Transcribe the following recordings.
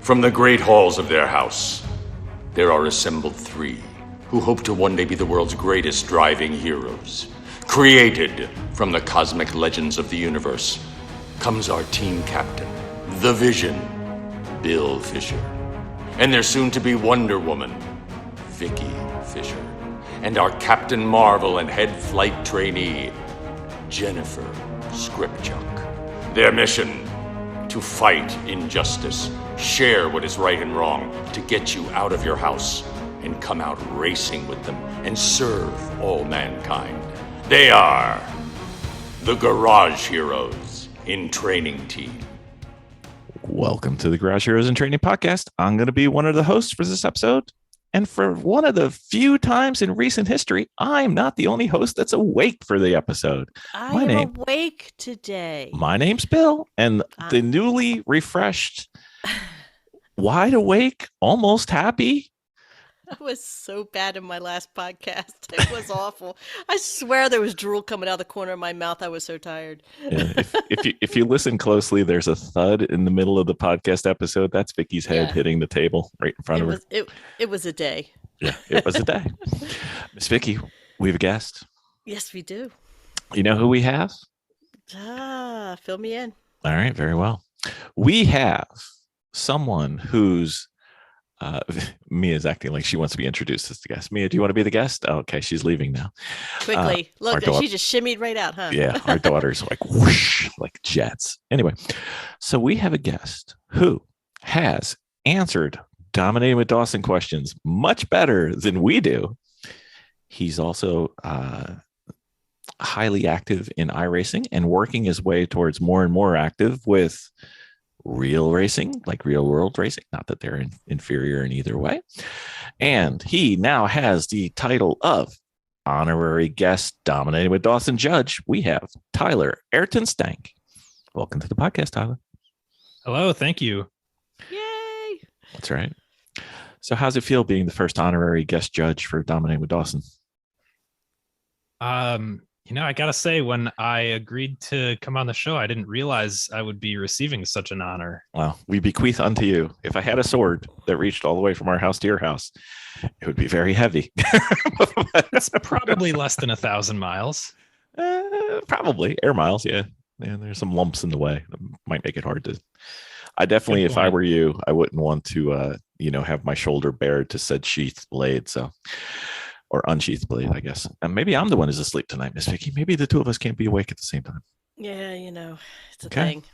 From the great halls of their house, there are assembled three who hope to one day be the world's greatest driving heroes. Created from the cosmic legends of the universe comes our team captain, the Vision, Bill Fisher, and their soon-to-be Wonder Woman, Vicky Fisher, and our Captain Marvel and head flight trainee, Jennifer Scripchuk. Their mission: to fight injustice, share what is right and wrong, to get you out of your house and come out racing with them and serve all mankind. They are the Garage Heroes in Training Team. Welcome to the Garage Heroes in Training podcast. I'm going to be one of the hosts for this episode. And for one of the few times in recent history, I'm not the only host that's awake for the episode. I am awake today. My name's Bill, and the newly refreshed, wide awake, almost happy. I was so bad in my last podcast. It was awful. I swear there was drool coming out of the corner of my mouth. I was so tired. Yeah, if you listen closely, there's a thud in the middle of the podcast episode. That's Vicky's head hitting the table right in front of her. It was a day. Yeah, it was a day. Miss Vicky, we have a guest. Yes, we do. you know who we have? Fill me in. All right, very well. We have someone who's Mia's acting like she wants to be introduced as the guest. Mia, do you want to be the guest? Oh, okay, she's leaving now. Quickly. Look, she just shimmied right out, huh? Yeah, our daughter's like whoosh, like jets. Anyway, so we have a guest who has answered Dominating with Dawson questions much better than we do. He's also highly active in iRacing and working his way towards more and more active with real racing, like real world racing. Not that they're inferior in either way. And he now has the title of honorary guest Dominating with Dawson judge. We have Tyler Ayrton Stank. Welcome to the podcast, Tyler. Hello, thank you. Yay! That's right. So how's it feel being the first honorary guest judge for Dominating with Dawson? I gotta say, when I agreed to come on the show, I didn't realize I would be receiving such an honor. Well, we bequeath unto you. If I had a sword that reached all the way from our house to your house, it would be very heavy. It's probably less than 1,000 miles. Probably air miles. Yeah. There's some lumps in the way that might make it hard to. I definitely, if I were you, I wouldn't want to, have my shoulder bared to said sheath blade. Or unsheathed blade, I guess. And maybe I'm the one who's asleep tonight, Miss Vicky. Maybe the two of us can't be awake at the same time. Yeah, it's a thing.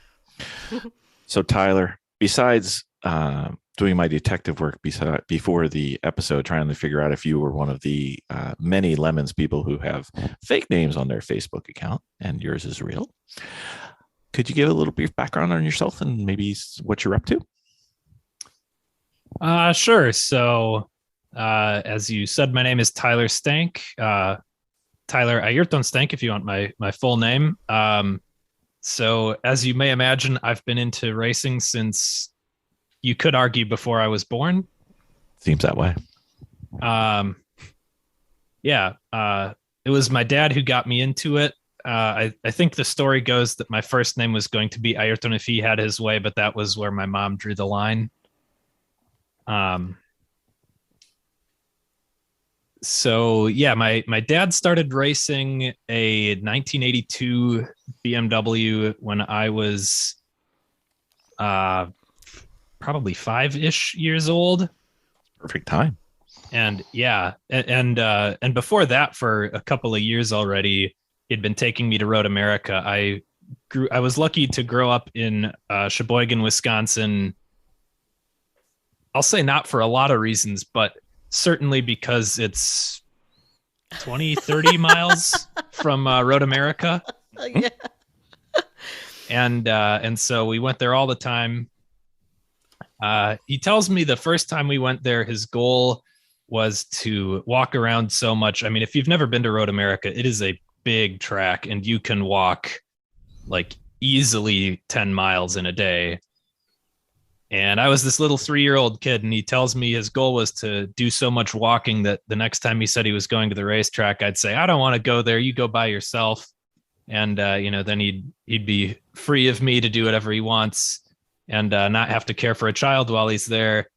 So, Tyler, besides doing my detective work before the episode, trying to figure out if you were one of the many Lemons people who have fake names on their Facebook account, and yours is real, could you give a little brief background on yourself and maybe what you're up to? Sure. So, as you said, my name is Tyler Stank. Tyler Ayrton Stank, if you want my full name. So as you may imagine, I've been into racing since, you could argue, before I was born. Seems that way. It was my dad who got me into it. I think the story goes that my first name was going to be Ayrton if he had his way, but that was where my mom drew the line. So yeah, my dad started racing a 1982 BMW when I was probably 5-ish years old. Perfect time. And yeah, and before that, for a couple of years already, he'd been taking me to Road America. I was lucky to grow up in Sheboygan, Wisconsin. I'll say not for a lot of reasons, but certainly because it's 20, 30 miles from Road America. Yeah. And so we went there all the time. He tells me the first time we went there, his goal was to walk around so much. I mean, if you've never been to Road America, it is a big track and you can walk like easily 10 miles in a day. And I was this little 3-year-old kid, and he tells me his goal was to do so much walking that the next time he said he was going to the racetrack, I'd say, I don't want to go there. You go by yourself. And, then he'd be free of me to do whatever he wants. and not have to care for a child while he's there.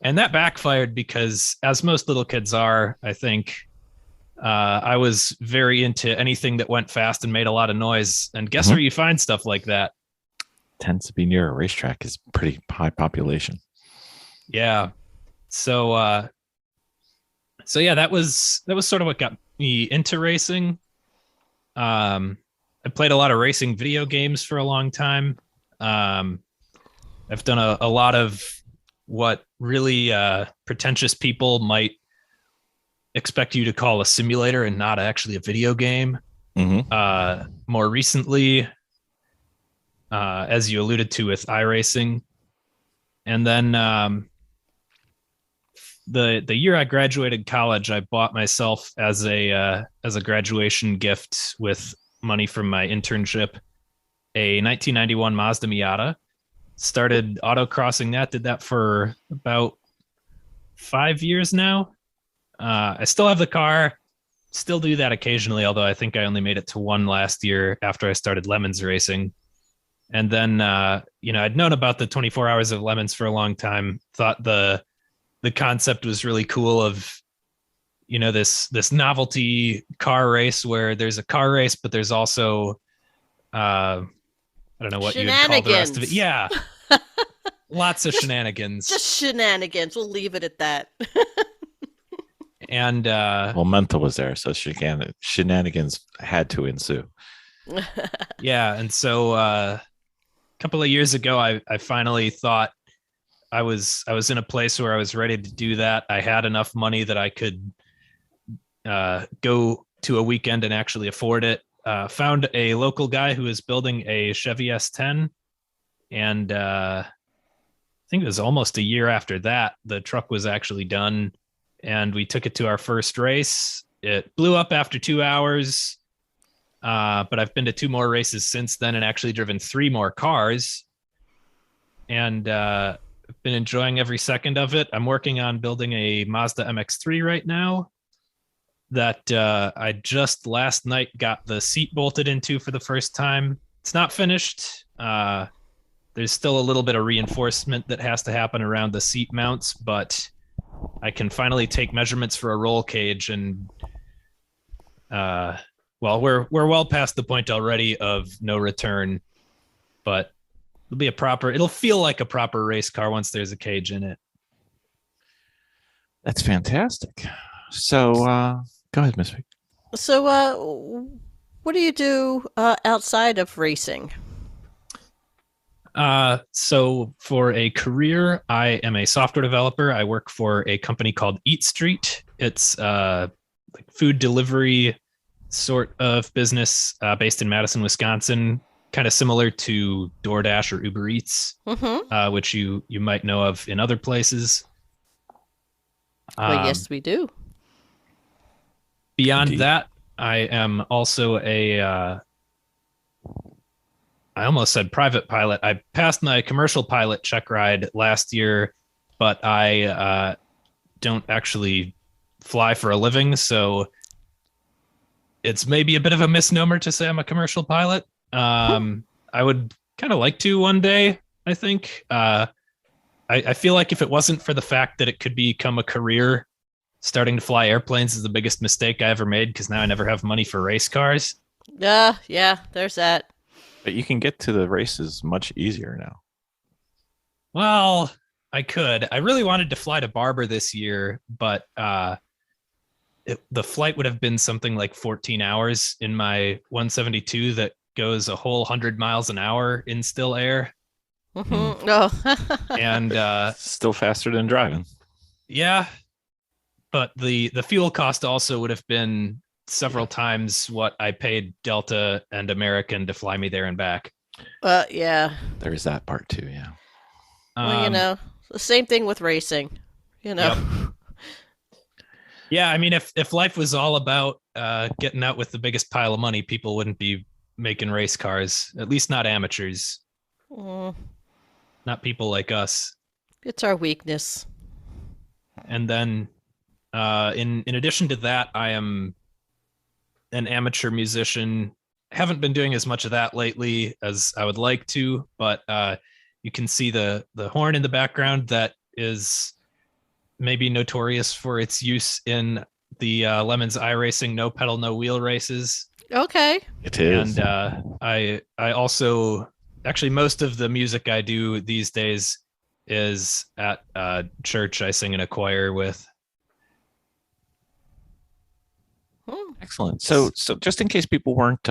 And that backfired because, as most little kids are, I think, I was very into anything that went fast and made a lot of noise. And guess where you find stuff like that? Tends to be near a racetrack, is pretty high population. Yeah. So yeah, that was sort of what got me into racing. I played a lot of racing video games for a long time. I've done a lot of what really pretentious people might expect you to call a simulator and not actually a video game. More recently, as you alluded to with iRacing. And then the year I graduated college, I bought myself as a graduation gift with money from my internship a 1991 Mazda Miata. Started autocrossing that, did that for about 5 years now. I still have the car, still do that occasionally, although I think I only made it to one last year after I started Lemons racing. And then, I'd known about the 24 Hours of Lemons for a long time, thought the concept was really cool of, this novelty car race where there's a car race, but there's also, I don't know what you'd call the rest of it. Yeah. Lots of shenanigans. Just shenanigans. We'll leave it at that. And Mental was there, so shenanigans had to ensue. Yeah, and so a couple of years ago, I finally thought I was in a place where I was ready to do that. I had enough money that I could go to a weekend and actually afford it. Found a local guy who was building a Chevy S10, and I think it was almost a year after that the truck was actually done. And we took it to our first race. It blew up after 2 hours, but I've been to 2 more races since then and actually driven 3 more cars. And I've been enjoying every second of it. I'm working on building a Mazda MX-3 right now that I just last night got the seat bolted into for the first time. It's not finished. There's still a little bit of reinforcement that has to happen around the seat mounts, but I can finally take measurements for a roll cage, and we're well past the point already of no return, but it'll feel like a proper race car once there's a cage in it. That's fantastic. So go ahead, Miss Vic. So what do you do outside of racing? So for a career, I am a software developer. I work for a company called Eat Street. It's like food delivery sort of business based in Madison, Wisconsin, kind of similar to DoorDash or Uber Eats, which you might know of in other places. Well, yes, we do. Beyond Indeed. that, I am also I almost said private pilot. I passed my commercial pilot check ride last year, but I don't actually fly for a living. So it's maybe a bit of a misnomer to say I'm a commercial pilot. I would kind of like to one day, I think. I feel like if it wasn't for the fact that it could become a career, starting to fly airplanes is the biggest mistake I ever made, because now I never have money for race cars. Yeah, there's that. But you can get to the races much easier now. Well, I could. I really wanted to fly to Barber this year, but the flight would have been something like 14 hours in my 172 that goes a whole 100 miles an hour in still air. Oh. And Still faster than driving. yeah, but the fuel cost also would have been several times what I paid Delta and American to fly me there and back. Yeah. There's that part too, yeah. Well, the same thing with racing, Yep. Yeah, I mean, if life was all about getting out with the biggest pile of money, people wouldn't be making race cars, at least not amateurs, not people like us. It's our weakness. And then in addition to that, I am an amateur musician. Haven't been doing as much of that lately as I would like to, but You can see the horn in the background that is maybe notorious for its use in the Lemons iRacing no pedal no wheel races. Okay. It is. And I also actually most of the music I do these days is at church. I sing in a choir with. Excellent. So just in case people weren't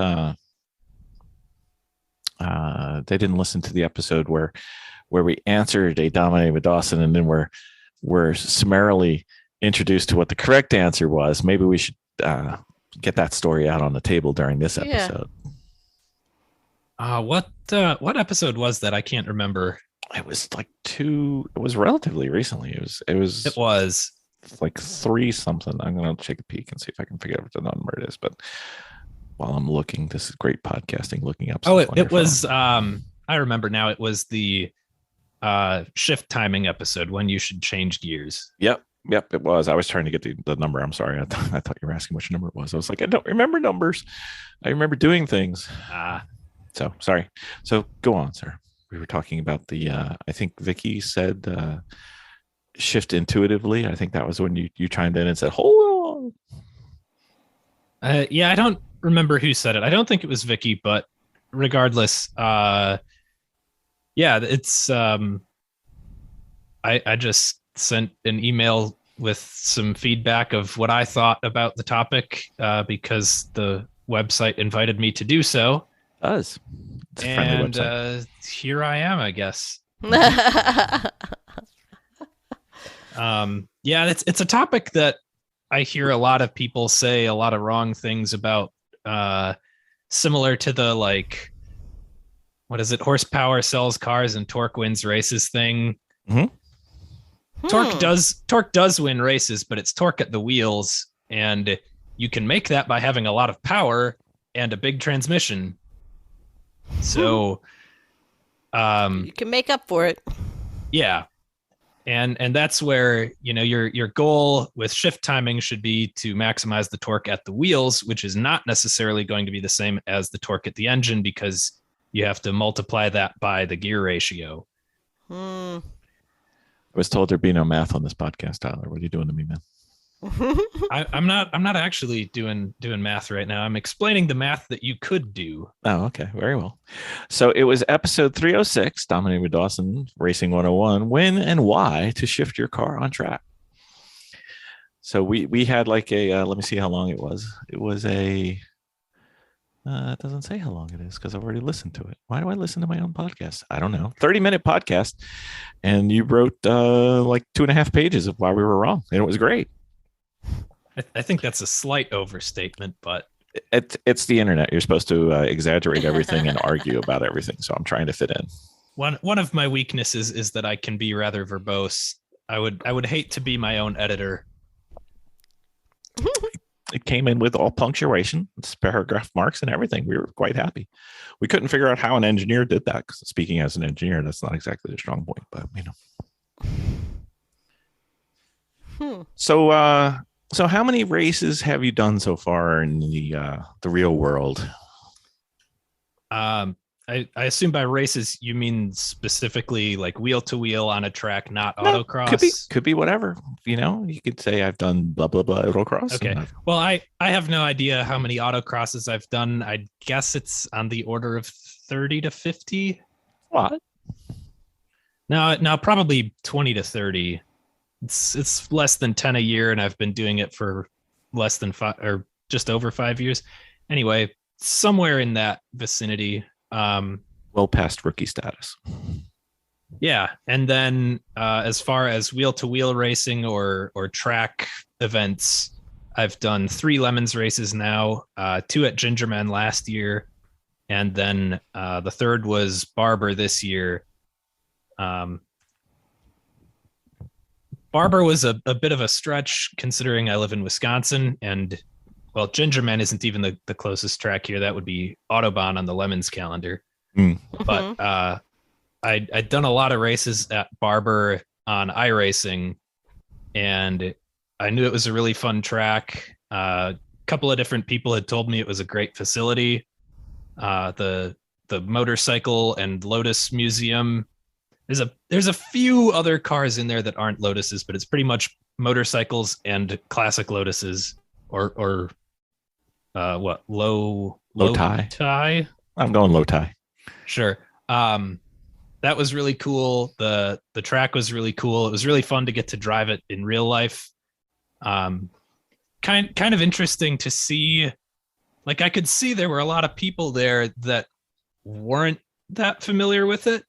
they didn't listen to the episode where we answered a Dominating with Dawson, and then we're summarily introduced to what the correct answer was. Maybe we should get that story out on the table during this episode. What episode was that? I can't remember. It was like it was relatively recently. It was like 3 something. I'm going to take a peek and see if I can figure out what the number it is. But while I'm looking, this is great podcasting, looking up. It was, I remember now, it was the shift timing episode when you should change gears. Yep, it was. I was trying to get the number. I'm sorry. I thought you were asking which number it was. I was like, I don't remember numbers. I remember doing things. So sorry. So go on, sir. We were talking about the, I think Vicky said, shift intuitively. I think that was when you chimed in and said, hold on. Yeah, I don't remember who said it. I don't think it was Vicky, but regardless, yeah, it's I just sent an email with some feedback of what I thought about the topic because the website invited me to do so. It does. It's a friendly website. Here I am, I guess. Yeah, it's a topic that I hear a lot of people say a lot of wrong things about, similar to the, like, what is it? Horsepower sells cars and torque wins races thing. Mm-hmm. Torque does win races, but it's torque at the wheels, and you can make that by having a lot of power and a big transmission. So, you can make up for it. Yeah. And that's where, your goal with shift timing should be to maximize the torque at the wheels, which is not necessarily going to be the same as the torque at the engine because you have to multiply that by the gear ratio. I was told there'd be no math on this podcast, Tyler. What are you doing to me, man? I'm not actually doing math right now. I'm explaining the math that you could do. Oh, okay. Very well. So it was episode 306, Dominating with Dawson, Racing 101, when and why to shift your car on track. So we had like a, let me see how long it was. It was it doesn't say how long it is because I've already listened to it. Why do I listen to my own podcast? I don't know. 30-minute podcast. And you wrote like 2.5 pages of why we were wrong. And it was great. I think that's a slight overstatement, but it's the internet. You're supposed to exaggerate everything and argue about everything. So I'm trying to fit in. One of my weaknesses is that I can be rather verbose. I would hate to be my own editor. It came in with all punctuation, paragraph marks, and everything. We were quite happy. We couldn't figure out how an engineer did that. Because speaking as an engineer, that's not exactly a strong point, but So how many races have you done so far in the real world? I assume by races you mean specifically like wheel to wheel on a track, not autocross. Could be whatever. You could say I've done blah blah blah autocross. Okay. Well, I have no idea how many autocrosses I've done. I guess it's on the order of 30 to 50. What? Now probably 20 to 30. It's less than 10 a year, and I've been doing it for less than 5 or just over 5 years. Anyway, somewhere in that vicinity. Well past rookie status. Yeah, and then as far as wheel to wheel racing or track events, I've done 3 Lemons races now, 2 at Gingerman last year, and then the third was Barber this year. Barber was a bit of a stretch considering I live in Wisconsin, and well, Gingerman isn't even the closest track here. That would be Autobahn on the Lemons calendar. But I'd done a lot of races at Barber on iRacing, and I knew it was a really fun track. A couple of different people had told me it was a great facility. The motorcycle and Lotus Museum there's a few other cars in there that aren't Lotuses, but it's pretty much motorcycles and classic Lotuses or what low tie. I'm going low tie. Sure. That was really cool. The track was really cool. It was really fun to get to drive it in real life. Kind of interesting to see. Like, I could see there were a lot of people there that weren't that familiar with it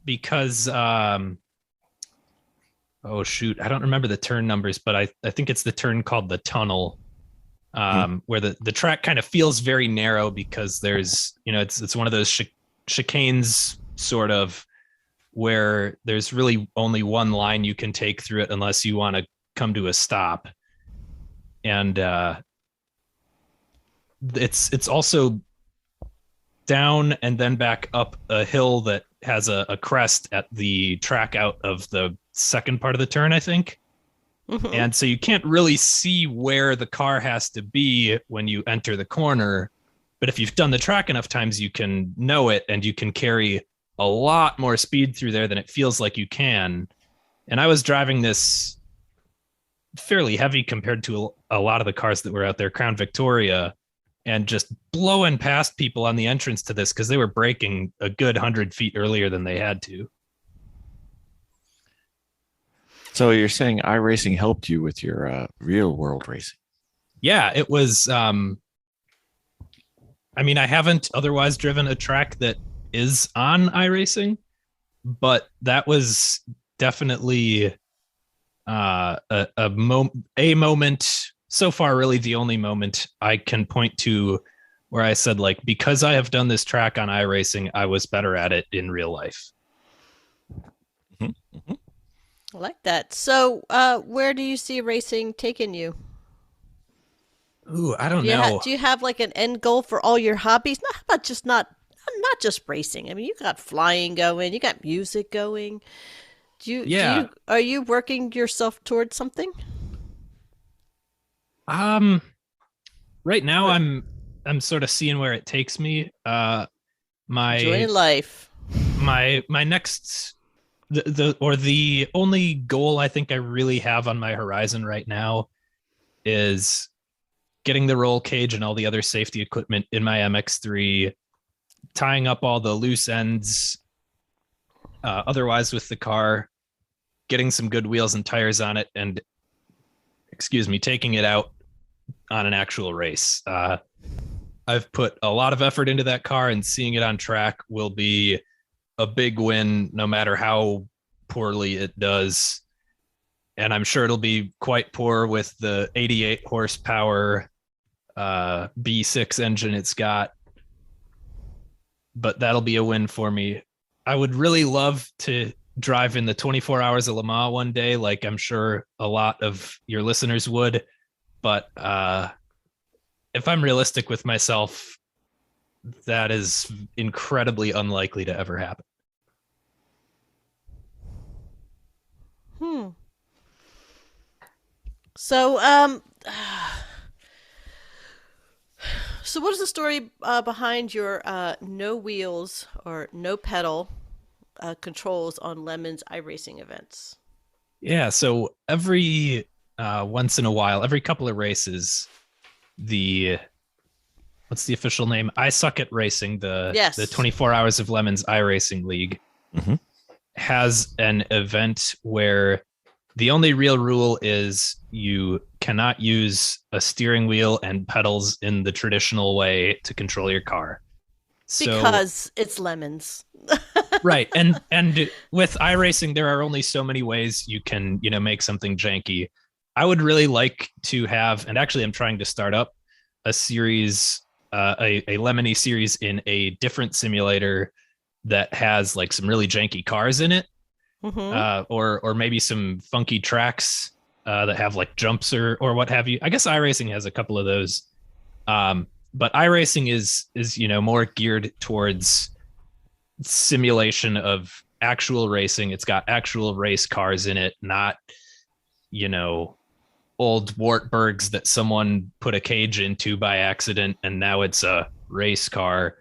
because oh shoot, I don't remember the turn numbers, but I think it's the turn called the tunnel, where the track kind of feels very narrow because there's, it's one of those chicanes sort of, where there's really only one line you can take through it unless you want to come to a stop. And it's also down and then back up a hill that has a crest at the track out of the second part of the turn, I think. Mhm. And so you can't really see where the car has to be when you enter the corner. But if you've done the track enough times, you can know it, and you can carry a lot more speed through there than it feels like you can. And I was driving this fairly heavy compared to a lot of the cars that were out there, Crown Victoria, and just blowing past people on the entrance to this because they were braking a good 100 feet earlier than they had to. So you're saying iRacing helped you with your real world racing? Yeah, it was. I mean, I haven't otherwise driven a track that is on iRacing, but that was definitely a moment. So far, really the only moment I can point to where I said, like, because I have done this track on iRacing, I was better at it in real life. Mm-hmm. Mm-hmm. I like that. So, where do you see racing taking you? Ooh, I don't Do you, know. do you have like an end goal for all your hobbies? Not just racing. I mean, you got flying going, you got music going. Are you working yourself towards something? Right now I'm sort of seeing where it takes me. Enjoying life. My next the only goal I think I really have on my horizon right now is getting the roll cage and all the other safety equipment in my MX-3, tying up all the loose ends otherwise with the car, getting some good wheels and tires on it, and taking it out on an actual race. I've put a lot of effort into that car, and seeing it on track will be a big win no matter how poorly it does. And I'm sure it'll be quite poor with the 88 horsepower B6 engine it's got, but that'll be a win for me. I would really love to drive in the 24 Hours of Le Mans one day, like I'm sure a lot of your listeners would. But if I'm realistic with myself, that is incredibly unlikely to ever happen. So, so what is the story behind your no wheels or no pedal controls on Lemon's iRacing events? Yeah, so every once in a while, every couple of races, what's the official name? I Suck at Racing, the 24 Hours of Lemon's iRacing League, Mm-hmm. has an event where the only real rule is you cannot use a steering wheel and pedals in the traditional way to control your car. Because it's Lemons. Right. And with iRacing, there are only so many ways you can, make something janky. I would really like to have, and actually I'm trying to start up a series, a Lemony series in a different simulator that has like some really janky cars in it. Mm-hmm. Or maybe some funky tracks that have like jumps or what have you. I guess iRacing has a couple of those. But iRacing is more geared towards simulation of actual racing. It's got actual race cars in it, not, old Wartburgs that someone put a cage into by accident and now it's a race car.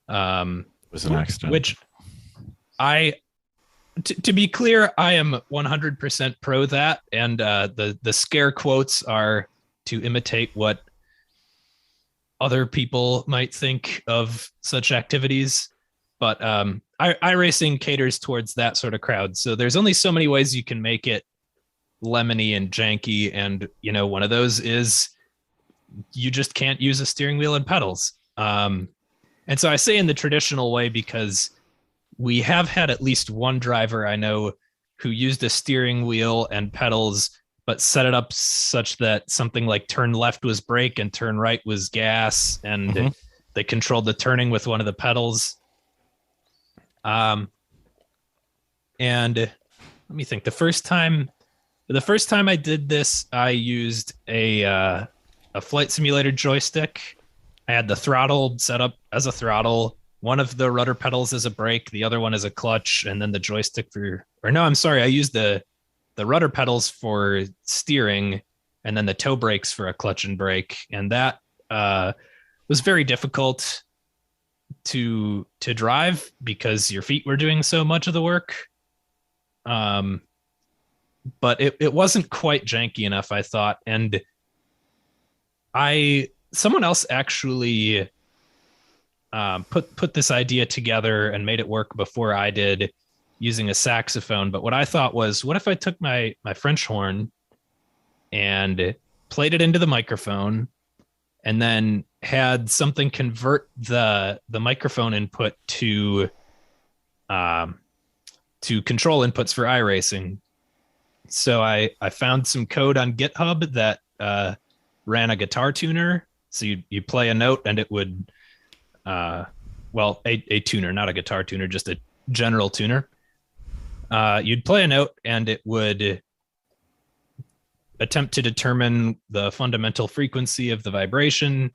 It was an accident. Which I to be clear, I am 100% pro that, and the scare quotes are to imitate what other people might think of such activities. But iRacing caters towards that sort of crowd. So there's only so many ways you can make it lemony and janky, and one of those is you just can't use a steering wheel and pedals. And so I say in the traditional way because we have had at least one driver I know who used a steering wheel and pedals, but set it up such that something like turn left was brake and turn right was gas, and they controlled the turning with one of the pedals. And let me think. The first time I did this, I used a flight simulator joystick. I had the throttle set up as a throttle, one of the rudder pedals as a brake, the other one as a clutch, and then the joystick I used the rudder pedals for steering, and then the toe brakes for a clutch and brake. And that was very difficult to drive because your feet were doing so much of the work. But it wasn't quite janky enough, I thought. And someone else actually put this idea together and made it work before I did, using a saxophone. But what I thought was, what if I took my French horn and played it into the microphone, and then had something convert the microphone input to control inputs for iRacing. So I found some code on GitHub that ran a guitar tuner. So you play a note and it would, a tuner, not a guitar tuner, just a general tuner. You'd play a note and it would attempt to determine the fundamental frequency of the vibration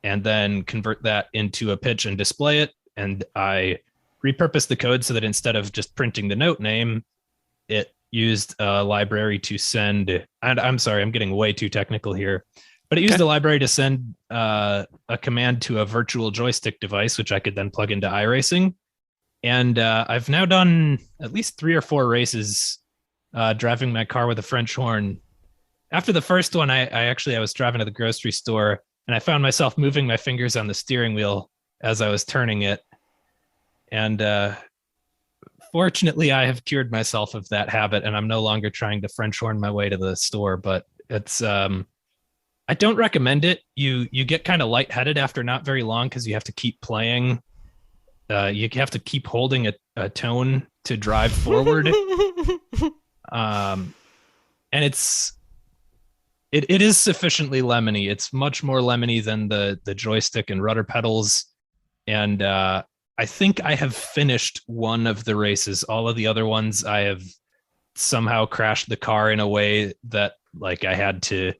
and then convert that into a pitch and display it. And I repurposed the code so that instead of just printing the note name, it used a library to send, and I'm sorry, I'm getting way too technical here, but it used a library to send a command to a virtual joystick device, which I could then plug into iRacing. And I've now done at least 3 or 4 races driving my car with a French horn. After the first one, I was driving to the grocery store and I found myself moving my fingers on the steering wheel as I was turning it. And fortunately, I have cured myself of that habit, and I'm no longer trying to French horn my way to the store. But it's I don't recommend it. You get kind of lightheaded after not very long because you have to keep playing. You have to keep holding a tone to drive forward. And it is sufficiently lemony. It's much more lemony than the joystick and rudder pedals. And I think I have finished one of the races. All of the other ones, I have somehow crashed the car in a way that like I had to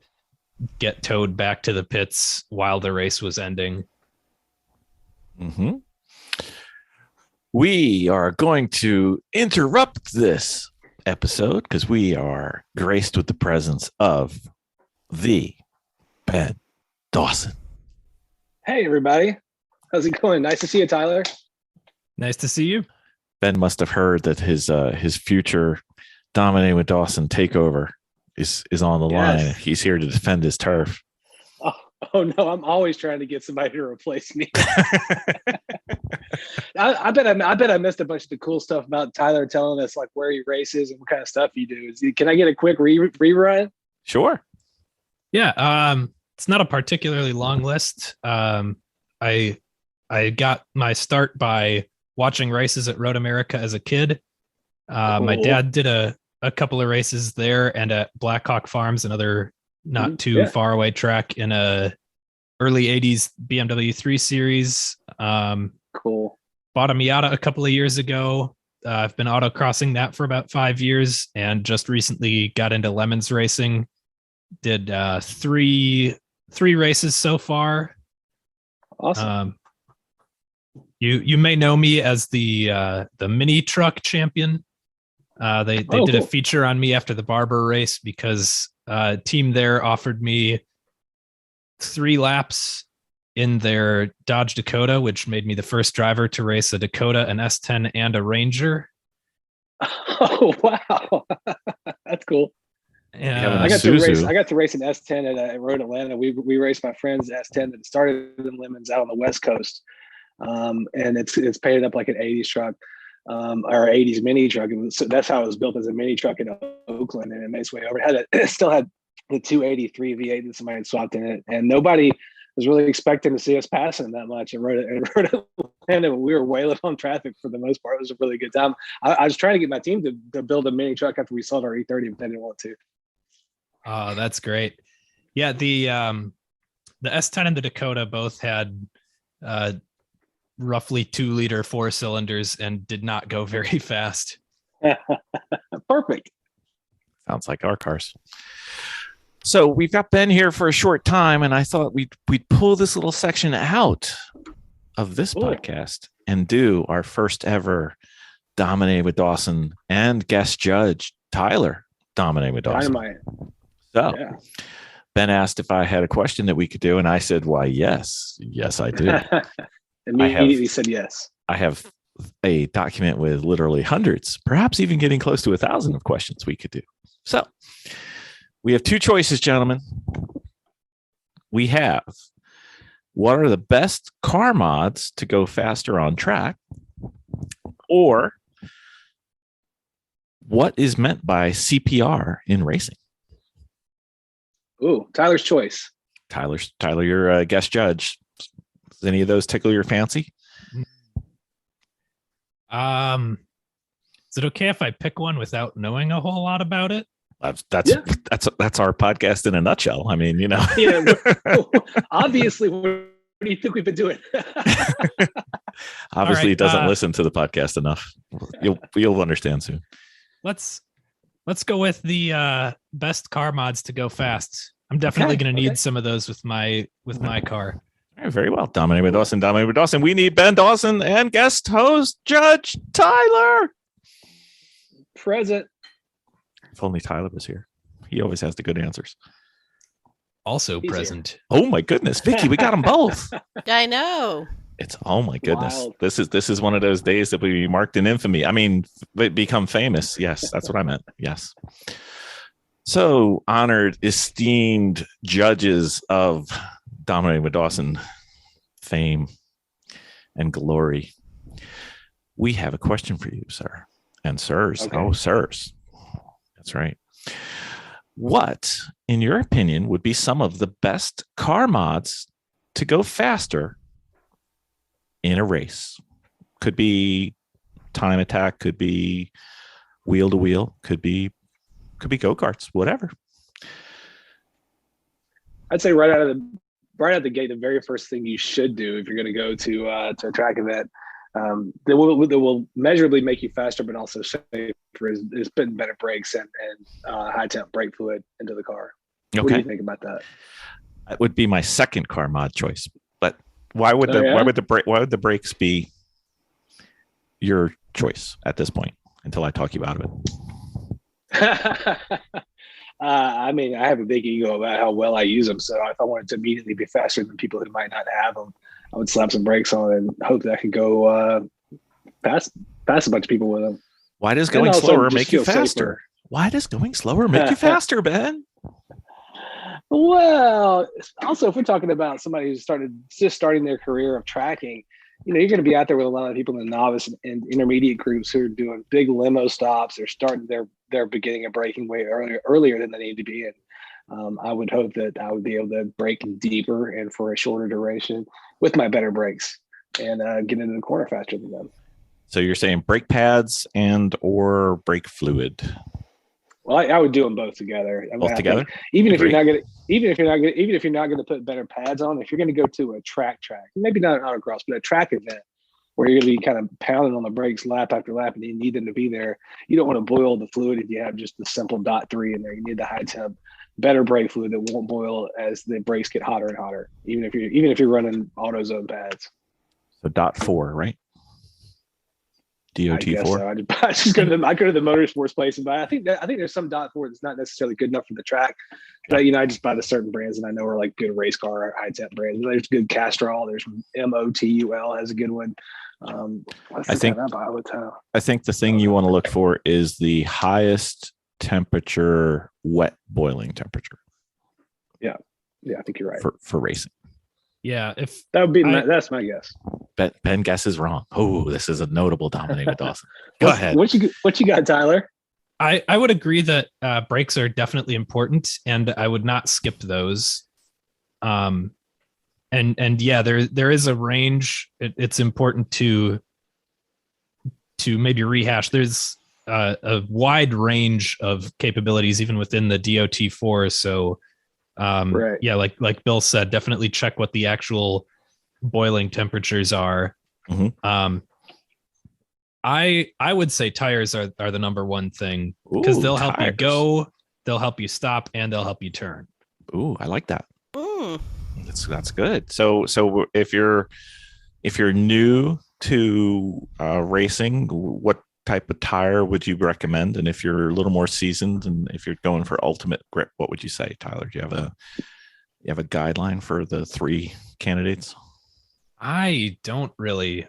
get towed back to the pits while the race was ending. Mm-hmm. We are going to interrupt this episode because we are graced with the presence of the Ben Dawson. Hey, everybody. How's it going? Nice to see you, Tyler. Nice to see you. Ben must have heard that his future Dominating with Dawson takeover is on the line. He's here to defend his turf. Oh no, I'm always trying to get somebody to replace me. I bet I missed a bunch of the cool stuff about Tyler telling us like where he races and what kind of stuff he does. Can I get a quick rerun? Sure. Yeah. It's not a particularly long list. I got my start by watching races at Road America as a kid. Cool. My dad did a couple of races there and at Blackhawk Farms, another not too far away track in a early 80s BMW 3 Series. Cool. Bought a Miata a couple of years ago. I've been autocrossing that for about 5 years and just recently got into Lemons racing. Did three races so far. Awesome. You may know me as the mini truck champion. They did a feature on me after the Barber race because a team there offered me 3 laps in their Dodge Dakota, which made me the first driver to race a Dakota, an S10, and a Ranger. Oh wow, that's cool. Yeah, I got to race. I got to race an S10 at Road Atlanta. We raced my friend's S10 that started in Lemons out on the West Coast, and it's painted up like an '80s truck, or '80s mini truck. And so that's how it was built, as a mini truck in Oakland, and it made its way over. It still had the 283 V8 that somebody had swapped in it, and nobody was really expecting to see us passing that much. And Road Atlanta, we were wailing on traffic for the most part. It was a really good time. I was trying to get my team to build a mini truck after we sold our E30, but they didn't want to. Oh, that's great. Yeah, the S10 and the Dakota both had roughly 2-liter 4 cylinders and did not go very fast. Perfect. Sounds like our cars. So we've got Ben here for a short time, and I thought we'd pull this little section out of this podcast and do our first ever Dominating with Dawson and guest judge Tyler Dominating with Dawson. Dynamite. So Ben asked if I had a question that we could do, and I said, why, yes, I do. Immediately said yes. I have a document with literally hundreds, perhaps even getting close to 1,000 of questions we could do. So we have two choices, gentlemen. We have, what are the best car mods to go faster on track? Or what is meant by CPR in racing? Ooh, Tyler's choice. Tyler, you're a guest judge. Does any of those tickle your fancy? Is it okay if I pick one without knowing a whole lot about it? That's our podcast in a nutshell. I mean, Yeah, obviously, what do you think we've been doing? Obviously, he doesn't listen to the podcast enough. You'll understand soon. Let's go with the best car mods to go fast. I'm definitely going to need some of those with my car. All right, very well. Dominating with Dawson. We need Ben Dawson and guest host Judge Tyler. Present. If only Tyler was here. He always has the good answers. Also present. Oh my goodness, Vicky, we got them both. I know. It's oh my goodness. Wild. This is one of those days that will be marked in infamy. I mean, become famous. Yes, that's what I meant. Yes. So honored, esteemed judges of Dominating with Dawson fame and glory. We have a question for you, sir. And sirs. Okay. Oh, sirs. That's right. What, in your opinion, would be some of the best car mods to go faster in a race? Could be time attack, could be wheel to wheel, could be go-karts, whatever. I'd say right out of the gate, the very first thing you should do if you're going to go to a track event that will measurably make you faster, but also safer, is putting better brakes and high temp brake fluid into the car. Okay. What do you think about that? That would be my second car mod choice. But why would the brakes be your choice at this point until I talk you out of it? I mean, I have a big ego about how well I use them. So if I wanted to immediately be faster than people who might not have them, I would slap some brakes on and hope that I could go past a bunch of people with them. Why does going slower make you faster? Safer. Why does going slower make you faster, Ben? Well, also, if we're talking about somebody who's just starting their career of tracking, you're going to be out there with a lot of people in the novice and intermediate groups who are doing big limo stops. They're starting their beginning of braking way earlier than they need to be in. I would hope that I would be able to brake deeper and for a shorter duration with my better brakes and get into the corner faster than them. So you're saying brake pads and or brake fluid? Well, I would do them both together. Both together? Even if you're not going to put better pads on, if you're going to go to a track, maybe not an autocross, but a track event where you're going to be kind of pounding on the brakes lap after lap, and you need them to be there. You don't want to boil the fluid if you have just the simple .3 in there. You need the high temp, better brake fluid that won't boil as the brakes get hotter and hotter, even if you're running AutoZone pads. So .4, right? DOT4? I guess so. I just go to the motorsports place and buy. I think there's some .4 that's not necessarily good enough for the track, but I just buy the certain brands and I know are like good race car or high tech brands. There's good Castrol. There's MOTUL has a good one. I think the thing you want to look for is the highest temperature wet boiling temperature. Yeah, I think you're right for racing. Yeah, if that would be that's my guess. Ben guesses wrong. Oh, this is a notable dominate with Dawson. Go ahead. What you got, Tyler? I would agree that brakes are definitely important, and I would not skip those. And yeah, there is a range. It's important to maybe rehash. There's a wide range of capabilities even within the DOT4. So right. Yeah, like Bill said, definitely check what the actual boiling temperatures are. Mm-hmm. I would say tires are the number one thing because they'll help you go, they'll help you stop, and they'll help you turn. Ooh, I like that. That's good. So if you're new to racing, what type of tire would you recommend? And if you're a little more seasoned and if you're going for ultimate grip, what would you say, Tyler? Do you have a guideline for the three candidates? I don't really.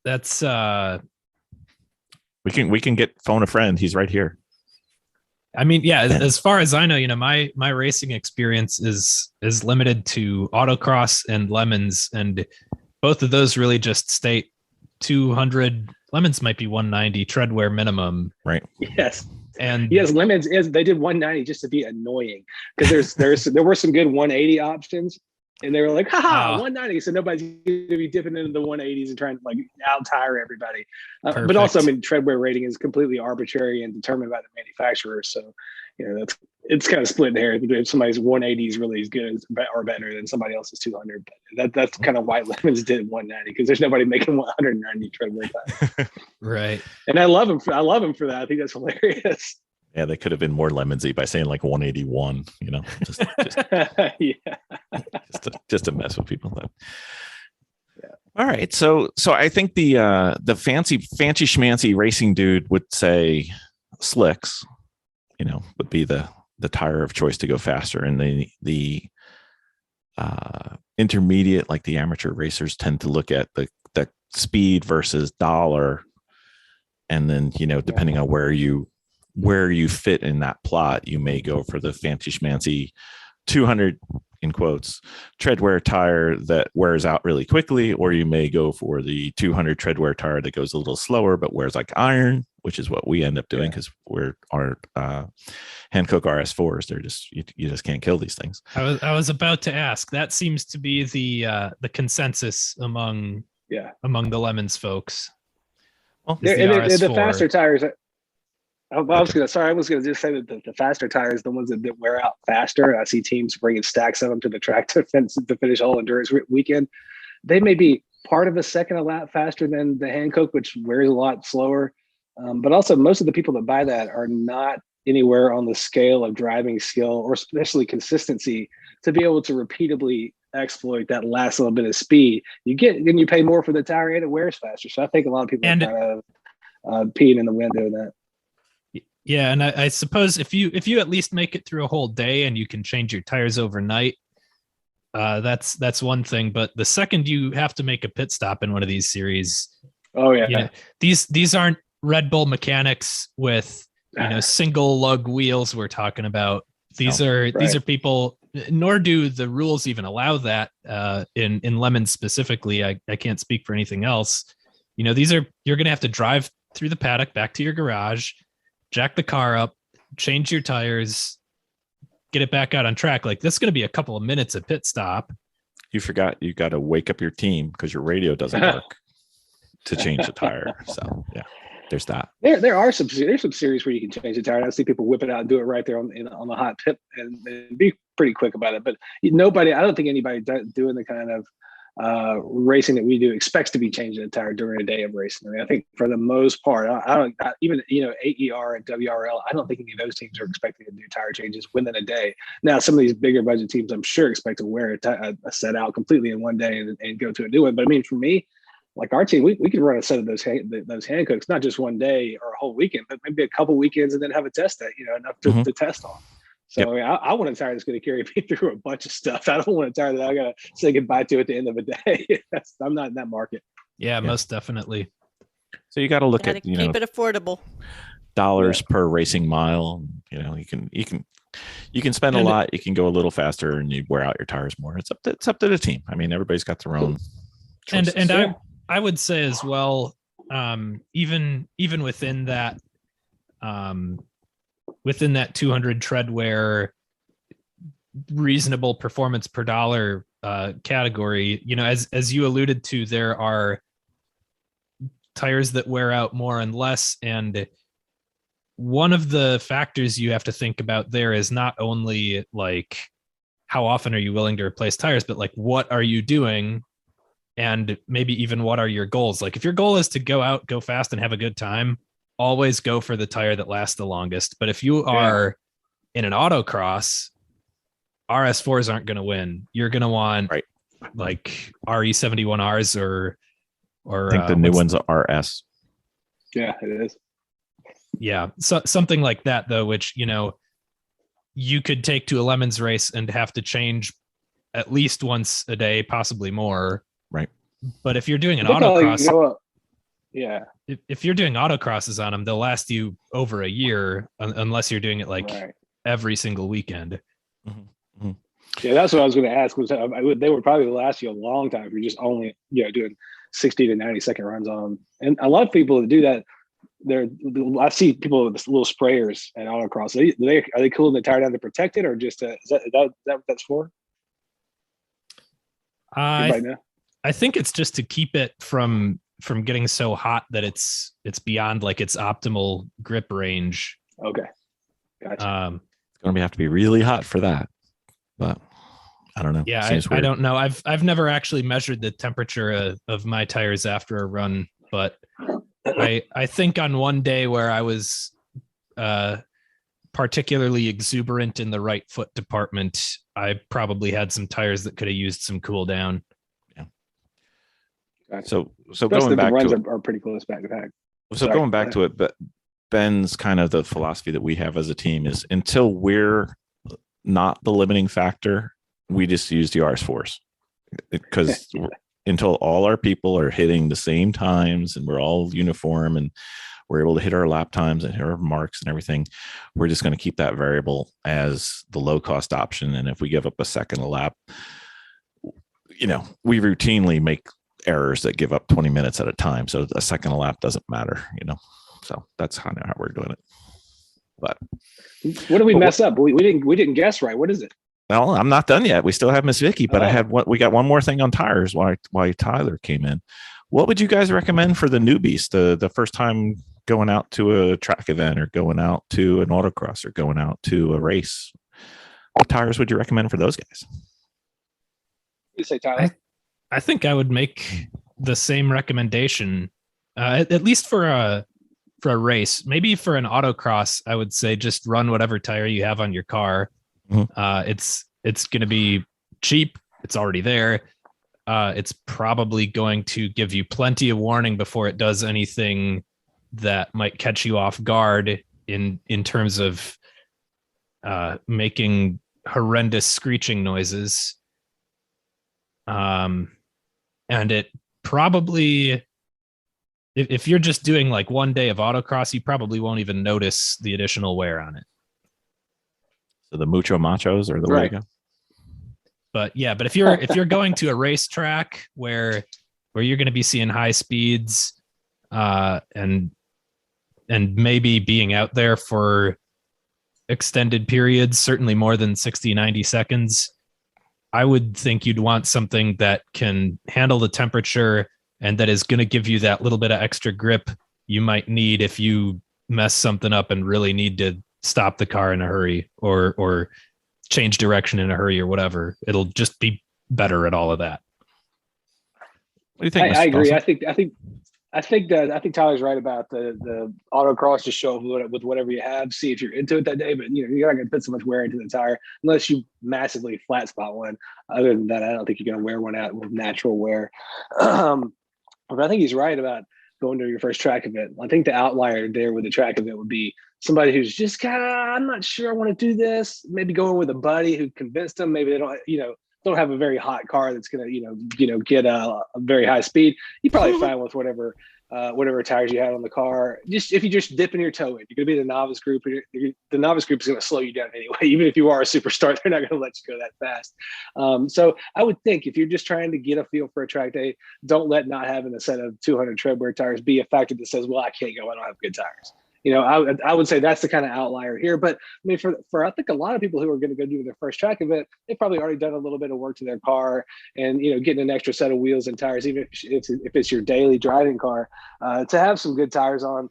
That's we can get phone a friend. He's right here. I mean, yeah, as far as I know, my racing experience is limited to autocross and lemons, and both of those really just state 200. Lemons might be 190 treadwear minimum. Right. Yes. And yes, lemons they did 190 just to be annoying because there were some good 180 options. And they were like, 190. So nobody's going to be dipping into the 180s and trying to like out tire everybody. But also, I mean, treadwear rating is completely arbitrary and determined by the manufacturer. So, it's kind of split hair. If somebody's 180 is really as good or better than somebody else's 200. But that's kind of why Lemons did 190 because there's nobody making 190 treadwear tires. Right. And I love him for that. I think that's hilarious. Yeah, they could have been more lemonsy by saying like 181, just yeah. just to mess with people. But. Yeah. All right. So I think the fancy schmancy racing dude would say slicks, would be the tire of choice to go faster. And the intermediate, like the amateur racers tend to look at the speed versus dollar. And then, depending on where you fit in that plot, you may go for the fancy schmancy 200 in quotes treadwear tire that wears out really quickly, or you may go for the 200 treadwear tire that goes a little slower but wears like iron, which is what we end up doing because our Hankook RS4s, they're just you just can't kill these things. I was about to ask. That seems to be the consensus among the Lemons folks. Well, the faster tires. I was going to just say that the faster tires, the ones that wear out faster. I see teams bringing stacks of them to the track to finish all endurance weekend. They may be part of a second a lap faster than the Hankook, which wears a lot slower. But also most of the people that buy that are not anywhere on the scale of driving skill or especially consistency to be able to repeatedly exploit that last little bit of speed. You pay more for the tire and it wears faster. So I think a lot of people are kind of peeing in the wind doing that. Yeah, and I suppose if you at least make it through a whole day and you can change your tires overnight, that's one thing. But the second you have to make a pit stop in one of these series, these aren't Red Bull mechanics with single lug wheels we're talking about. These are people. Nor do the rules even allow that in Lemons specifically. I can't speak for anything else. You're going to have to drive through the paddock back to your garage, jack the car up, change your tires, get it back out on track. Like this is going to be a couple of minutes of pit stop. You forgot you got to wake up your team because your radio doesn't work to change the tire. So yeah, there's that. There's some series where you can change the tire. I see people whip it out and do it right there on the hot tip and be pretty quick about it. But I don't think anybody doing the kind of racing that we do expects to be changing the tire during a day of racing. I mean, I think for the most part, even AER and WRL, I don't think any of those teams are expecting to do tire changes within a day. Now, some of these bigger budget teams, I'm sure, expect to wear a set out completely in one day and go to a new one. But I mean, for me, like our team, we could run a set of those hand cooks, not just one day or a whole weekend, but maybe a couple weekends and then have a test day, enough to test on. So yep. I mean, I want a tire that's going to carry me through a bunch of stuff. I don't want a tire that I got to say goodbye to at the end of the day. I'm not in that market. Yeah, most definitely. So you got to look at keep it affordable. Dollars per racing mile. You can spend a lot. You can go a little faster, and you wear out your tires more. It's up to the team. I mean, everybody's got their own choices. And I would say as well, even within that. Within that 200 tread wear, reasonable performance per dollar category, as you alluded to, there are tires that wear out more and less. And one of the factors you have to think about there is not only like how often are you willing to replace tires, but like what are you doing? And maybe even what are your goals? Like if your goal is to go out, go fast and have a good time, always go for the tire that lasts the longest. But if you are in an autocross, RS4s aren't going to win. You're going to want like RE71Rs or I think the new one's a RS. Yeah, it is. Yeah. So something like that though, which, you could take to a Lemons race and have to change at least once a day, possibly more. Right. But if you're doing an autocross, if you're doing autocrosses on them, they'll last you over a year unless you're doing it like every single weekend. Mm-hmm. Mm-hmm. Yeah, that's what I was going to ask. They would probably last you a long time if you're just only doing 60 to 90-second runs on them. And a lot of people that do that, I see people with little sprayers at autocross. Are they cooling the tire down to protect it, or just is that what that's for? I think it's just to keep it from getting so hot that it's beyond like its optimal grip range. Okay. Gotcha. It's going to have to be really hot for that, but I don't know. Yeah. I don't know. I've never actually measured the temperature of my tires after a run, but I think on one day where I was particularly exuberant in the right foot department, I probably had some tires that could have used some cool down. So going back to it, are pretty close back to back. So going back to it, but Ben's kind of the philosophy that we have as a team is until we're not the limiting factor, we just use the RS4s because until all our people are hitting the same times and we're all uniform and we're able to hit our lap times and hit our marks and everything, we're just going to keep that variable as the low cost option. And if we give up a second a lap, we routinely make errors that give up 20 minutes at a time. So a second a lap doesn't matter, so that's kind of how we're doing it. But what did we mess up? We didn't guess right. What is it? Well, I'm not done yet. We still have Miss Vicky, but we got one more thing on tires while Tyler came in. What would you guys recommend for the newbies, the first time going out to a track event or going out to an autocross or going out to a race? What tires would you recommend for those guys? You say, Tyler? I think I would make the same recommendation, at least for a race. Maybe for an autocross, I would say just run whatever tire you have on your car. Mm-hmm. It's going to be cheap. It's already there. It's probably going to give you plenty of warning before it does anything that might catch you off guard in terms of making horrendous screeching noises. And it probably, if you're just doing like one day of autocross, you probably won't even notice the additional wear on it. So the mucho machos are the way to go. But if you're going to a racetrack where you're going to be seeing high speeds, and maybe being out there for extended periods, certainly more than 60, 90 seconds, I would think you'd want something that can handle the temperature and that is going to give you that little bit of extra grip you might need if you mess something up and really need to stop the car in a hurry or change direction in a hurry or whatever. It'll just be better at all of that. What do you think? I agree. Dawson? I think Tyler's right about the autocross. Just show up with whatever you have. See if you're into it that day. But you're not going to put so much wear into the tire unless you massively flat spot one. Other than that, I don't think you're going to wear one out with natural wear. But I think he's right about going to your first track event. I think the outlier there with the track event would be somebody who's just kind of, I'm not sure I want to do this. Maybe going with a buddy who convinced them. Maybe they don't have a very hot car that's going to, get a very high speed. You probably fine with whatever tires you had on the car. Just if you just dipping your toe in, you're going to be the novice group. The novice group is going to slow you down anyway. Even if you are a superstar, they're not going to let you go that fast. So I would think if you're just trying to get a feel for a track day, don't let not having a set of 200 tread wear tires be a factor that says, well, I can't go. I don't have good tires. I would say that's the kind of outlier here. But I mean, for I think a lot of people who are going to go do their first track event, they've probably already done a little bit of work to their car, and getting an extra set of wheels and tires, even if it's your daily driving car, to have some good tires on.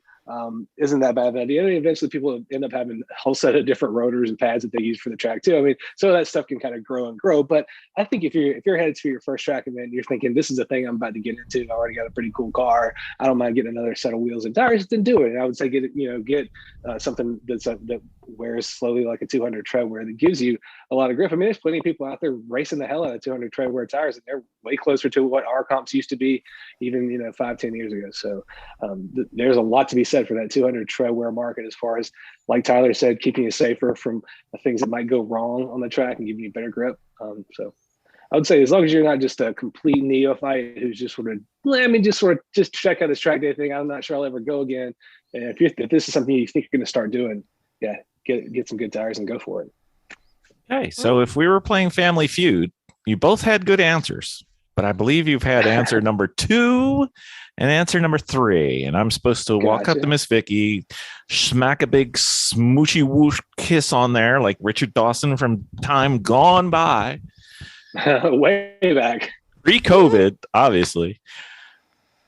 Isn't that bad of an idea? I mean, eventually people end up having a whole set of different rotors and pads that they use for the track too. I mean, so that stuff can kind of grow and grow. But I think if you're headed to your first track event, you're thinking this is a thing I'm about to get into. I already got a pretty cool car. I don't mind getting another set of wheels and tires. Then do it. And I would say get something that wears slowly like a 200 tread wear that gives you a lot of grip. I mean, there's plenty of people out there racing the hell out of 200 tread wear tires, and they're way closer to what our comps used to be even 5-10 years ago. So there's a lot to be said for that 200 tread wear market, as far as, like Tyler said, keeping you safer from the things that might go wrong on the track and giving you better grip. So I would say, as long as you're not just a complete neophyte who's just just check out this track day thing, I'm not sure I'll ever go again. And if this is something you think you're going to start doing, yeah, get some good tires and go for it. Okay, so if we were playing Family Feud, you both had good answers, but I believe you've had answer number 2 and answer number 3, and I'm supposed to walk up to Miss Vicky, smack a big smoochy whoosh kiss on there like Richard Dawson from time gone by. Way back. Pre-COVID, obviously.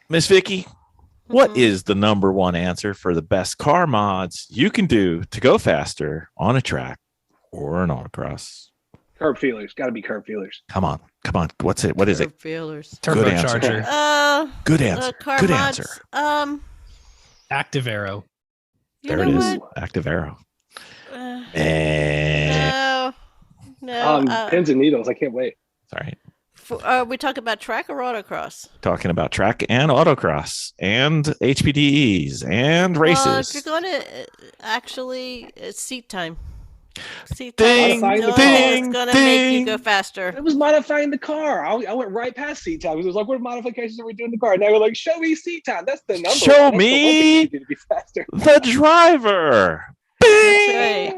Miss Vicky, what is the number 1 answer for the best car mods you can do to go faster on a track or an autocross? Curb feelers. Got to be curb feelers. Come on. What's it? What is it? Curb feelers. Turbocharger. Good answer. Car Good mods, answer. Active Aero. There it is. Active Aero. No. Pins and needles. I can't wait. Sorry. We talk about track or autocross? Talking about track and autocross and HPDEs and races. If you're going to actually, it's seat time. Seat Ding, time. ding, It's going to ding. make you go faster. It was modifying the car. I went right past seat time. It was like, what modifications are we doing in the car? And they were like, show me seat time. That's the number. Show me to be faster. the driver. That's right.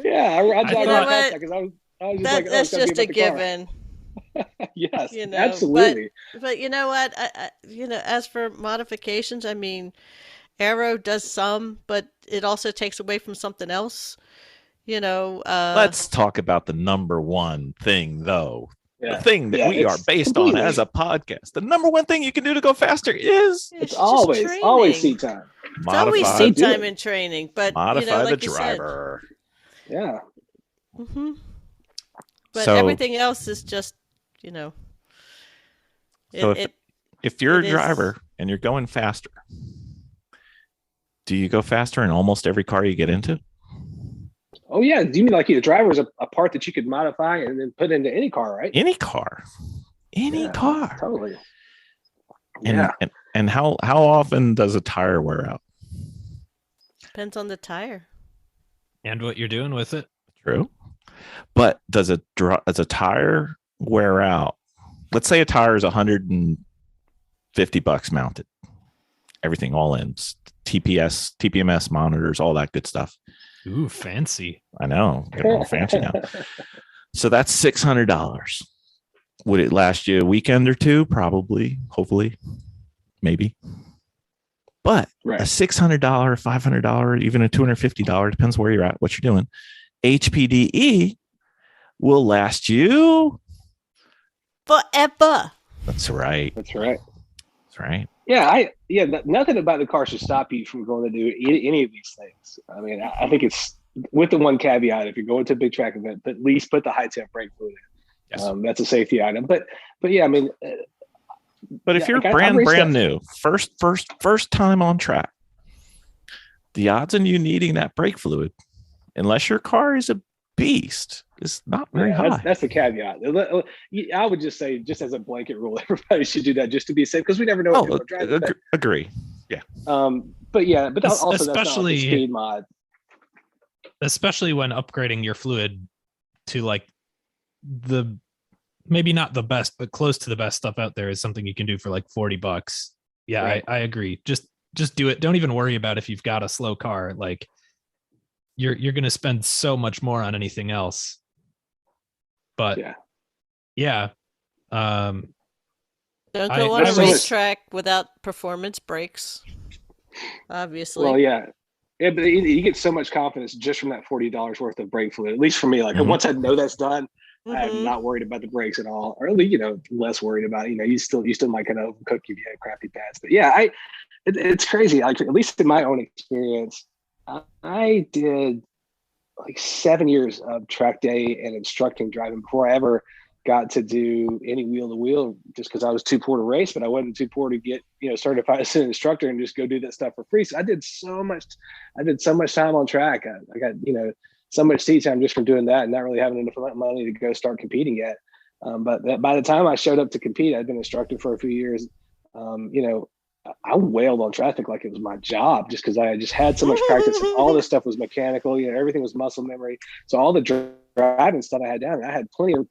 Yeah, I thought- that because I was just like, oh, That's it's gotta be just a about the car. given. Yes, You know, absolutely. But you know what? As for modifications, I mean, Aero does some, but it also takes away from something else. Let's talk about the number 1 thing, though. Yeah. The thing that we are based completely. on as a podcast. The number 1 thing you can do to go faster is It's just always training. seat time. It's always modify, seat time in training, but modify like the you driver. Yeah. said. Mm-hmm. But So- everything else is just, So if you're a it is- driver and you're going faster, do you go faster in almost every car you get into? Oh yeah. Do you mean like the driver is a part that you could modify and then put into any car, right? Any car. Any car. Totally. And, Yeah. and how often does a tire wear out? Depends on the tire. And what you're doing with it. True. But does a tire wear out? Let's say a tire is $150 mounted. Everything all in. TPMS monitors, all that good stuff. Ooh, fancy. I know. Getting all fancy now. So that's $600. Would it last you a weekend or two? Probably. Hopefully. Maybe. But Right. a $600, $500, even a $250, depends where you're at, what you're doing. HPDE will last you. Forever. That's right. That's right. That's right. Yeah, nothing about the car should stop you from going to do any of these things. I mean, I think it's with the one caveat: if you're going to a big track event, at least put the high temp brake fluid in. Yes. That's a safety item. But yeah, I mean, But if you're like, brand new, first time on track, the odds on you needing that brake fluid, unless your car is a beast, is not very high. That's the caveat. I would just say, just as a blanket rule, everybody should do that just to be safe, because we never know what people are driving. Agree. Yeah. But also especially that's not the speed mod. Especially when upgrading your fluid to like maybe not the best, but close to the best stuff out there is something you can do for like $40. Yeah, right. I agree. Just do it. Don't even worry about if you've got a slow car. Like you're going to spend so much more on anything else. But yeah. Don't go on a racetrack without performance brakes. Obviously. Well, yeah, but you get so much confidence just from that $40 worth of brake fluid. At least for me, like once I know that's done, I'm not worried about the brakes at all, or at least less worried about. You still might kind of overcook if you had crappy pads. But yeah, it's crazy. Like at least in my own experience, I did like 7 years of track day and instructing driving before I ever got to do any wheel to wheel, just because I was too poor to race, but I wasn't too poor to get certified as an instructor and just go do that stuff for free. So I did so much time on track. I got so much seat time just from doing that and not really having enough money to go start competing yet. But by the time I showed up to compete, I'd been instructing for a few years. I wailed on traffic like it was my job, just because I just had so much practice. And all this stuff was mechanical. Everything was muscle memory. So all the driving stuff I had down, I had plenty of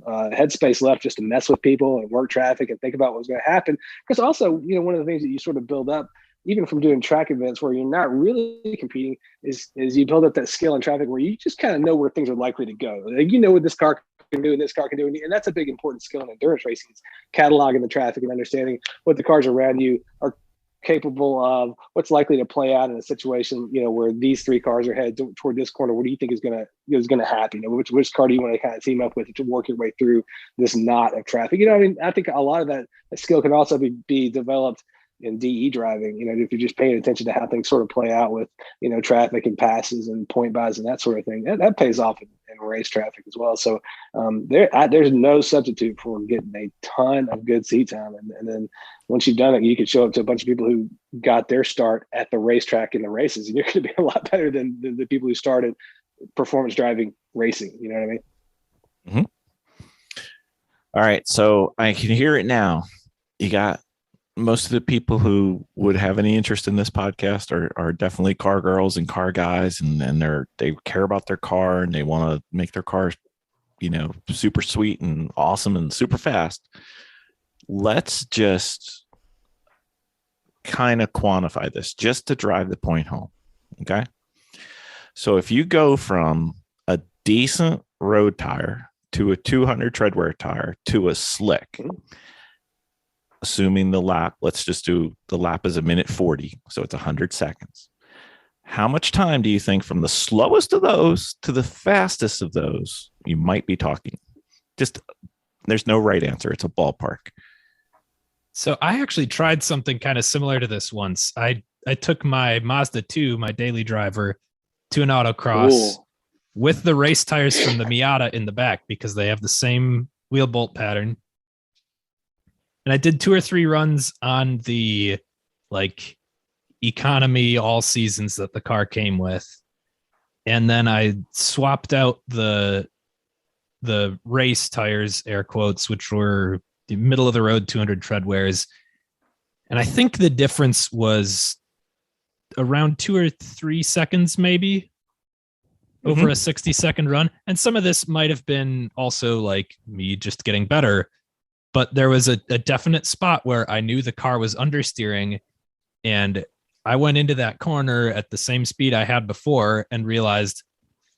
headspace left just to mess with people and work traffic and think about what was going to happen. Because also, one of the things that you sort of build up, even from doing track events where you're not really competing, is you build up that skill in traffic where you just kind of know where things are likely to go. Like, what this car can do and this car can do. And that's a big important skill in endurance racing, is cataloging the traffic and understanding what the cars around you are capable of, what's likely to play out in a situation, where these three cars are headed toward this corner. What do you think is going to happen? Which car do you want to kind of team up with to work your way through this knot of traffic? I think a lot of that skill can also be developed in DE driving, if you're just paying attention to how things sort of play out with, traffic and passes and point buys and that sort of thing. That pays off in race traffic as well. So there's no substitute for getting a ton of good seat time. And then once you've done it, you can show up to a bunch of people who got their start at the racetrack in the races, and you're going to be a lot better than the people who started performance driving racing. You know what I mean? Mm-hmm. All right. So I can hear it now. You got most of the people who would have any interest in this podcast are definitely car girls and car guys, and they care about their car and they want to make their car, super sweet and awesome and super fast. Let's just kind of quantify this just to drive the point home. Okay. So if you go from a decent road tire to a 200 treadwear tire to a slick, assuming the lap, let's just do the lap is 1:40. So it's 100 seconds. How much time do you think from the slowest of those to the fastest of those you might be talking? Just, there's no right answer. It's a ballpark. So I actually tried something kind of similar to this once. I took my Mazda 2, my daily driver, to an autocross with the race tires from the Miata in the back, because they have the same wheel bolt pattern. And I did 2 or 3 runs on the economy all seasons that the car came with. And then I swapped out the race tires, air quotes, which were the middle of the road 200 treadwears. And I think the difference was around 2 or 3 seconds, maybe over a 60-second run. And some of this might have been also like me just getting better. But there was a definite spot where I knew the car was understeering, and I went into that corner at the same speed I had before and realized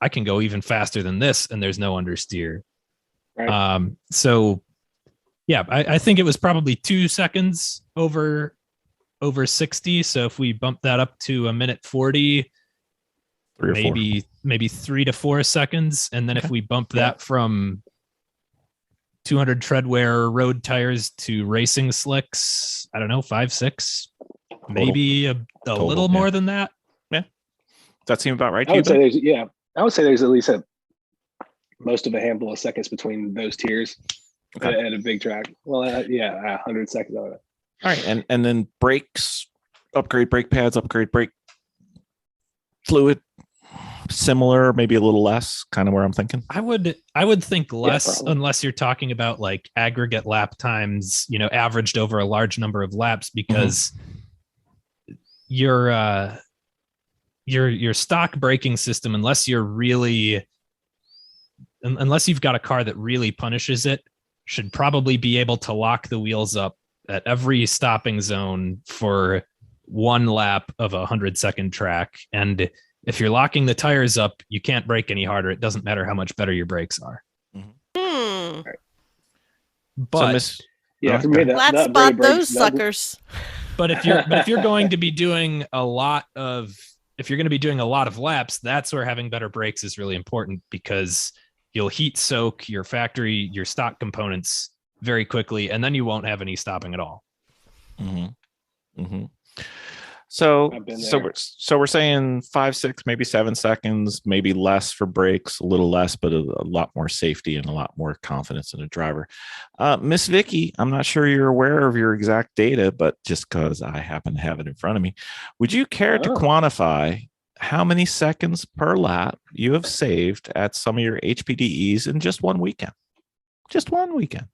I can go even faster than this, and there's no understeer. Right. So yeah, I think it was probably 2 seconds over 60. So if we bump that up to 1:40, maybe 3 to 4 seconds. And then if we bump that from 200 treadwear road tires to racing slicks, I don't know, 5, 6, maybe a little more than that. Yeah. Does that seem about right to you? I would say there's at least most of a handful of seconds between those tiers. Okay. at a big track. Well, 100 seconds on it. All right, and then brakes, upgrade brake pads, upgrade brake fluid, similar, maybe a little less, kind of where I'm thinking. I would think less, unless you're talking about like aggregate lap times, averaged over a large number of laps, because your stock braking system, unless you've got a car that really punishes it, should probably be able to lock the wheels up at every stopping zone for one lap of a 100-second track. And if you're locking the tires up, you can't brake any harder. It doesn't matter how much better your brakes are. But for me, let's spot those suckers. But if you're going to be doing a lot of laps, that's where having better brakes is really important, because you'll heat soak your stock components very quickly, and then you won't have any stopping at all. So we're saying 5, 6, maybe 7 seconds, maybe less for brakes, a little less, but a lot more safety and a lot more confidence in a driver. Miss Vicky, I'm not sure you're aware of your exact data, but just because I happen to have it in front of me, would you care to quantify how many seconds per lap you have saved at some of your HPDEs in just one weekend? Just one weekend.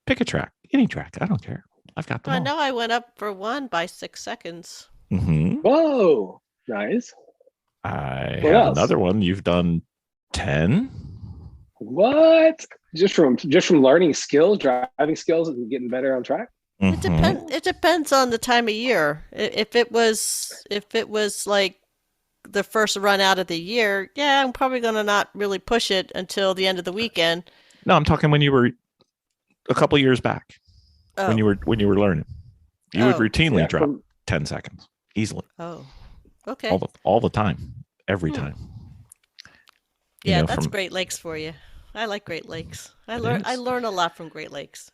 Pick a track, any track. I don't care. I've got them all. I know I went up for one by 6 seconds. Whoa, nice. I have another one. You've done 10. What? Just from learning skills, driving skills, and getting better on track. It depends on the time of year. If it was like the first run out of the year, yeah, I'm probably gonna not really push it until the end of the weekend. No, I'm talking when you were a couple years back. When you were learning, you would routinely drop 10 seconds easily. Oh, okay. All the time, every time. Yeah, that's Great Lakes for you. I like Great Lakes. I learn a lot from Great Lakes.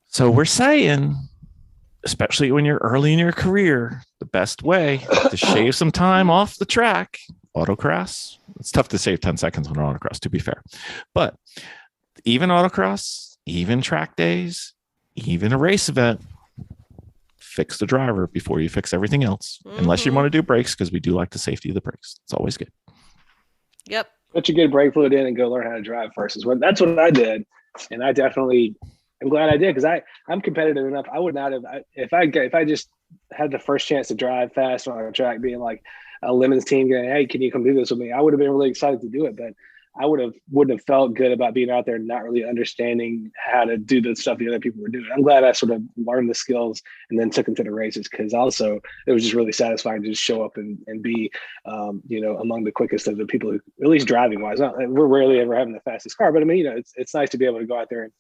So we're saying, especially when you're early in your career, the best way to shave some time off the track, autocross. It's tough to save 10 seconds on autocross, to be fair, but even autocross, even track days, even a race event, fix the driver before you fix everything else. Unless you want to do brakes, because we do like the safety of the brakes. It's always good. Yep. Put your good brake fluid in and go learn how to drive first. That's what I did. And I'm glad I did, because I'm competitive enough. I would not have, if I just had the first chance to drive fast on a track, being like a Lemons team going, hey, can you come do this with me? I would have been really excited to do it, but I wouldn't have felt good about being out there and not really understanding how to do the stuff the other people were doing. I'm glad I sort of learned the skills and then took them to the races, because also it was just really satisfying to just show up and be, among the quickest of the people who, at least driving wise. We're rarely ever having the fastest car, but I mean, it's nice to be able to go out there and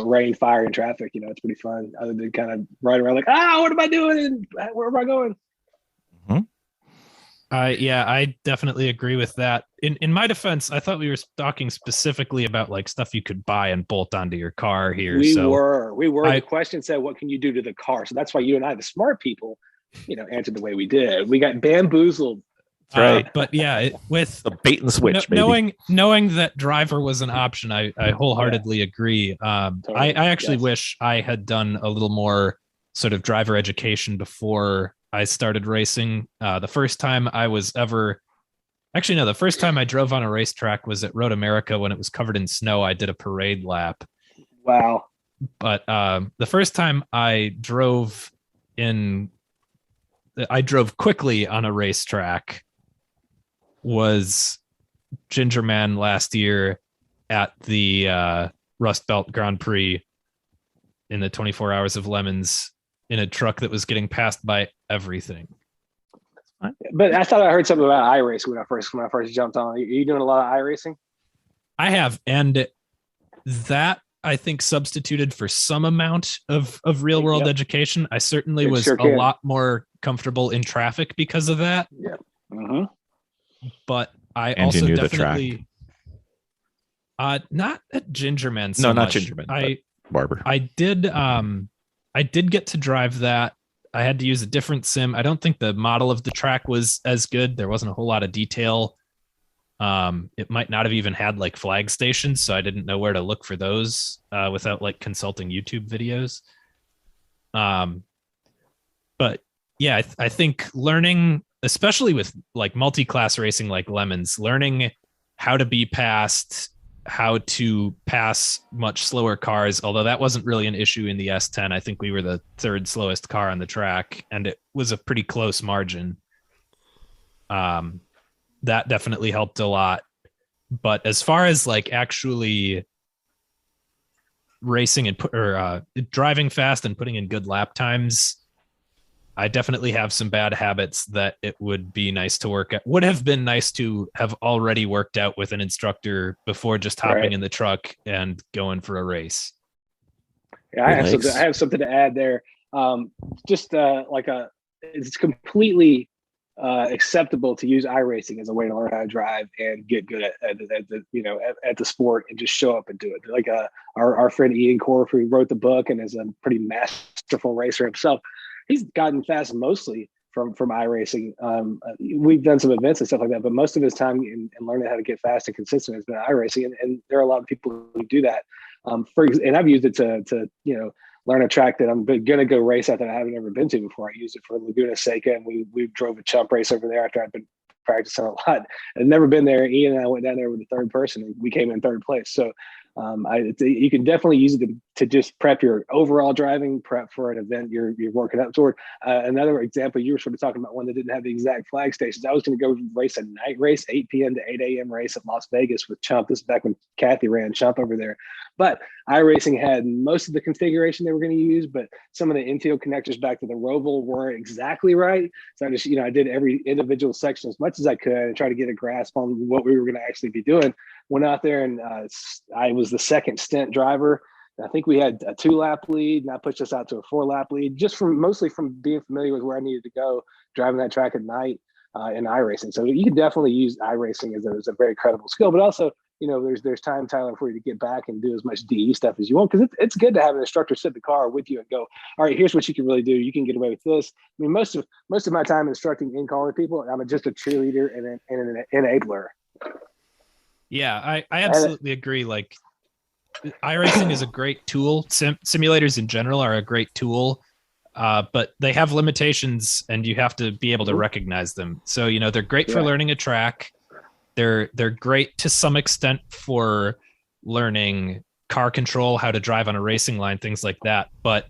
rain fire in traffic. It's pretty fun, other than kind of riding around like, what am I doing? Where am I going? I definitely agree with that. In my defense, I thought we were talking specifically about like stuff you could buy and bolt onto your car here. We were. The question said, what can you do to the car? So that's why you and I, the smart people, answered the way we did. We got bamboozled. Right. But yeah, with the bait and switch, knowing that driver was an option, I wholeheartedly agree. Totally. I actually wish I had done a little more sort of driver education before I started racing. The first time I drove on a racetrack was at Road America when it was covered in snow. I did a parade lap. Wow. But the first time I drove quickly on a racetrack was Ginger Man last year at the Rust Belt Grand Prix in the 24 Hours of Lemons, in a truck that was getting passed by everything. But I thought I heard something about iRacing when I first jumped on. Are you doing a lot of iRacing? I have, and that I think substituted for some amount of real world education. I certainly was a lot more comfortable in traffic because of that. Yeah. But I also definitely not at Gingerman. So not Gingerman. Barber. I did get to drive that. I had to use a different sim. I don't think the model of the track was as good. There wasn't a whole lot of detail It might not have even had like flag stations, so I didn't know where to look for those without like consulting YouTube videos. But yeah, I think learning, especially with like multi-class racing like Lemons, learning how to be passed, how to pass much slower cars, although that wasn't really an issue in the S10. I think we were the third slowest car on the track, and it was a pretty close margin. That definitely helped a lot. But as far as like actually racing and driving fast and putting in good lap times, I definitely have some bad habits that it would be nice to work at. Would have been nice to have already worked out with an instructor before just hopping in the truck and going for a race. Yeah, I have something to add there. It's completely acceptable to use iRacing as a way to learn how to drive and get good at the sport and just show up and do it. Like our friend Ian Corf, who wrote the book and is a pretty masterful racer himself, he's gotten fast mostly from iRacing. We've done some events and stuff like that, but most of his time in learning how to get fast and consistent has been iRacing. And there are a lot of people who do that. And I've used it to learn a track that I'm going to go race at that I haven't ever been to before. I used it for Laguna Seca, and we drove a chump race over there after I'd been practicing a lot. I'd never been there. Ian and I went down there with the third person, and we came in third place. So you can definitely use it to just prep your overall driving, prep for an event you're working up toward. Another example, you were sort of talking about one that didn't have the exact flag stations. I was going to go race a night race, 8 p.m. to 8 a.m. race at Las Vegas with Chump. This is back when Kathy ran Chump over there. But iRacing had most of the configuration they were going to use, but some of the infield connectors back to the Rover weren't exactly right. So I just, I did every individual section as much as I could and try to get a grasp on what we were going to actually be doing. Went out there and I was the second stint driver. I think we had a 2-lap lead, and that pushed us out to a 4-lap lead, just mostly from being familiar with where I needed to go, driving that track at night in iRacing. So you can definitely use iRacing as a very credible skill, but also, there's time, Tyler, for you to get back and do as much DE stuff as you want, because it's good to have an instructor sit in the car with you and go, all right, here's what you can really do. You can get away with this. I mean, most of my time instructing in-car people, I'm just a cheerleader and an enabler. Yeah, I absolutely agree. Like, iRacing is a great tool. Simulators in general are a great tool, but they have limitations, and you have to be able to recognize them. So, they're great for learning a track. They're great to some extent for learning car control, how to drive on a racing line, things like that. But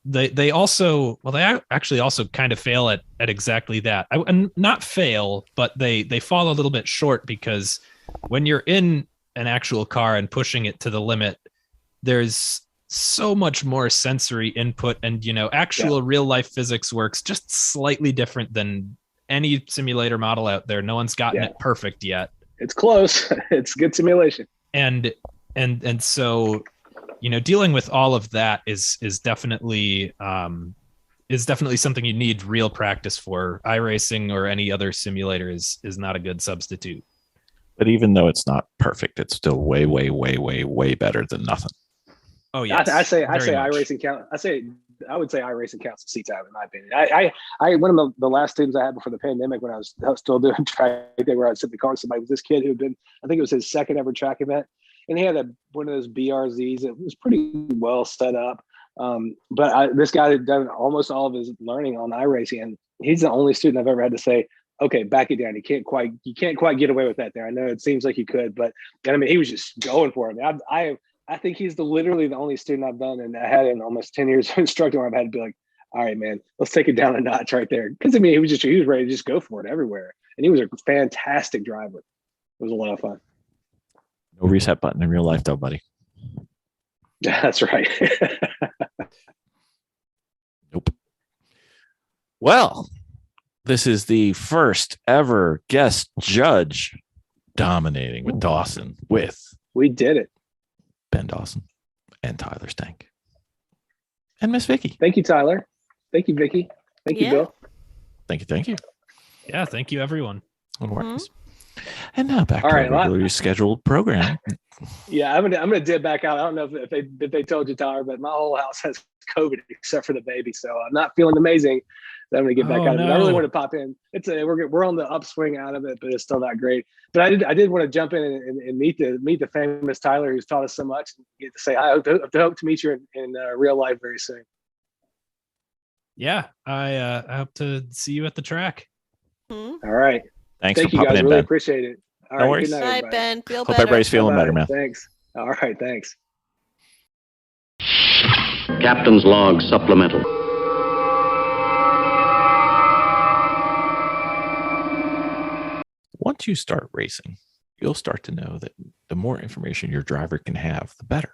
they actually also kind of fail at exactly that. And not fail, but they fall a little bit short, because when you're in an actual car and pushing it to the limit, there's so much more sensory input, and actual real life physics works just slightly different than any simulator model out there. No one's gotten it perfect yet. It's close. It's good simulation. And so, dealing with all of that is definitely something you need real practice for. iRacing or any other simulator is not a good substitute. But even though it's not perfect, it's still way, way, way, way, way better than nothing. Oh yeah, I say iRacing count. I would say iRacing counts as seat time, in my opinion. I one of the last students I had before the pandemic, when I was still doing track day, where I would sit in the car with somebody, was this kid who had been, I think it was his second ever track event, and he had one of those BRZs. It was pretty well set up. But this guy had done almost all of his learning on iRacing, and he's the only student I've ever had to say, okay, back it down. You can't quite get away with that there. I know it seems like you could, but I mean, he was just going for it. I think he's literally the only student I've done, and I had in almost 10 years of instructing where I've had to be like, all right, man, let's take it down a notch right there. Because I mean, he was ready to just go for it everywhere. And he was a fantastic driver. It was a lot of fun. No reset button in real life though, buddy. That's right. Nope. Well, this is the first ever guest judge dominating with Dawson with We did it. Ben Dawson and Tyler Stank and Miss Vicky. Thank you, Tyler. Thank you, Vicky. Thank you, Bill. Thank you. Yeah, thank you, everyone. And now back to our regularly scheduled program. Yeah, I'm gonna dip back out. I don't know if they told you, Tyler, but my whole house has COVID except for the baby, so I'm not feeling amazing. So I'm gonna get back out of it. I really want to pop in. We're on the upswing out of it, but it's still not great. But I did want to jump in and meet the famous Tyler who's taught us so much. And get to say I hope to meet you in real life very soon. Yeah, I hope to see you at the track. All right. Thanks Thank for you popping guys. in, Really Ben. appreciate it. All No right. worries. Good night, Bye, everybody. Ben. Feel Hope better. everybody's feeling Bye-bye. better, man. Thanks. All right. Thanks. Captain's Log Supplemental. Once you start racing, you'll start to know that the more information your driver can have, the better.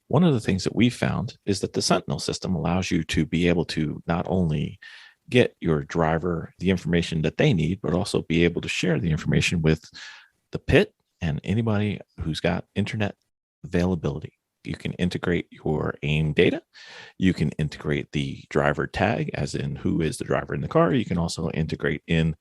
One of the things that we found is that the Sentinel system allows you to be able to not only get your driver the information that they need, but also be able to share the information with the pit and anybody who's got internet availability. You can integrate your AIM data. You can integrate the driver tag, as in who is the driver in the car. You can also integrate in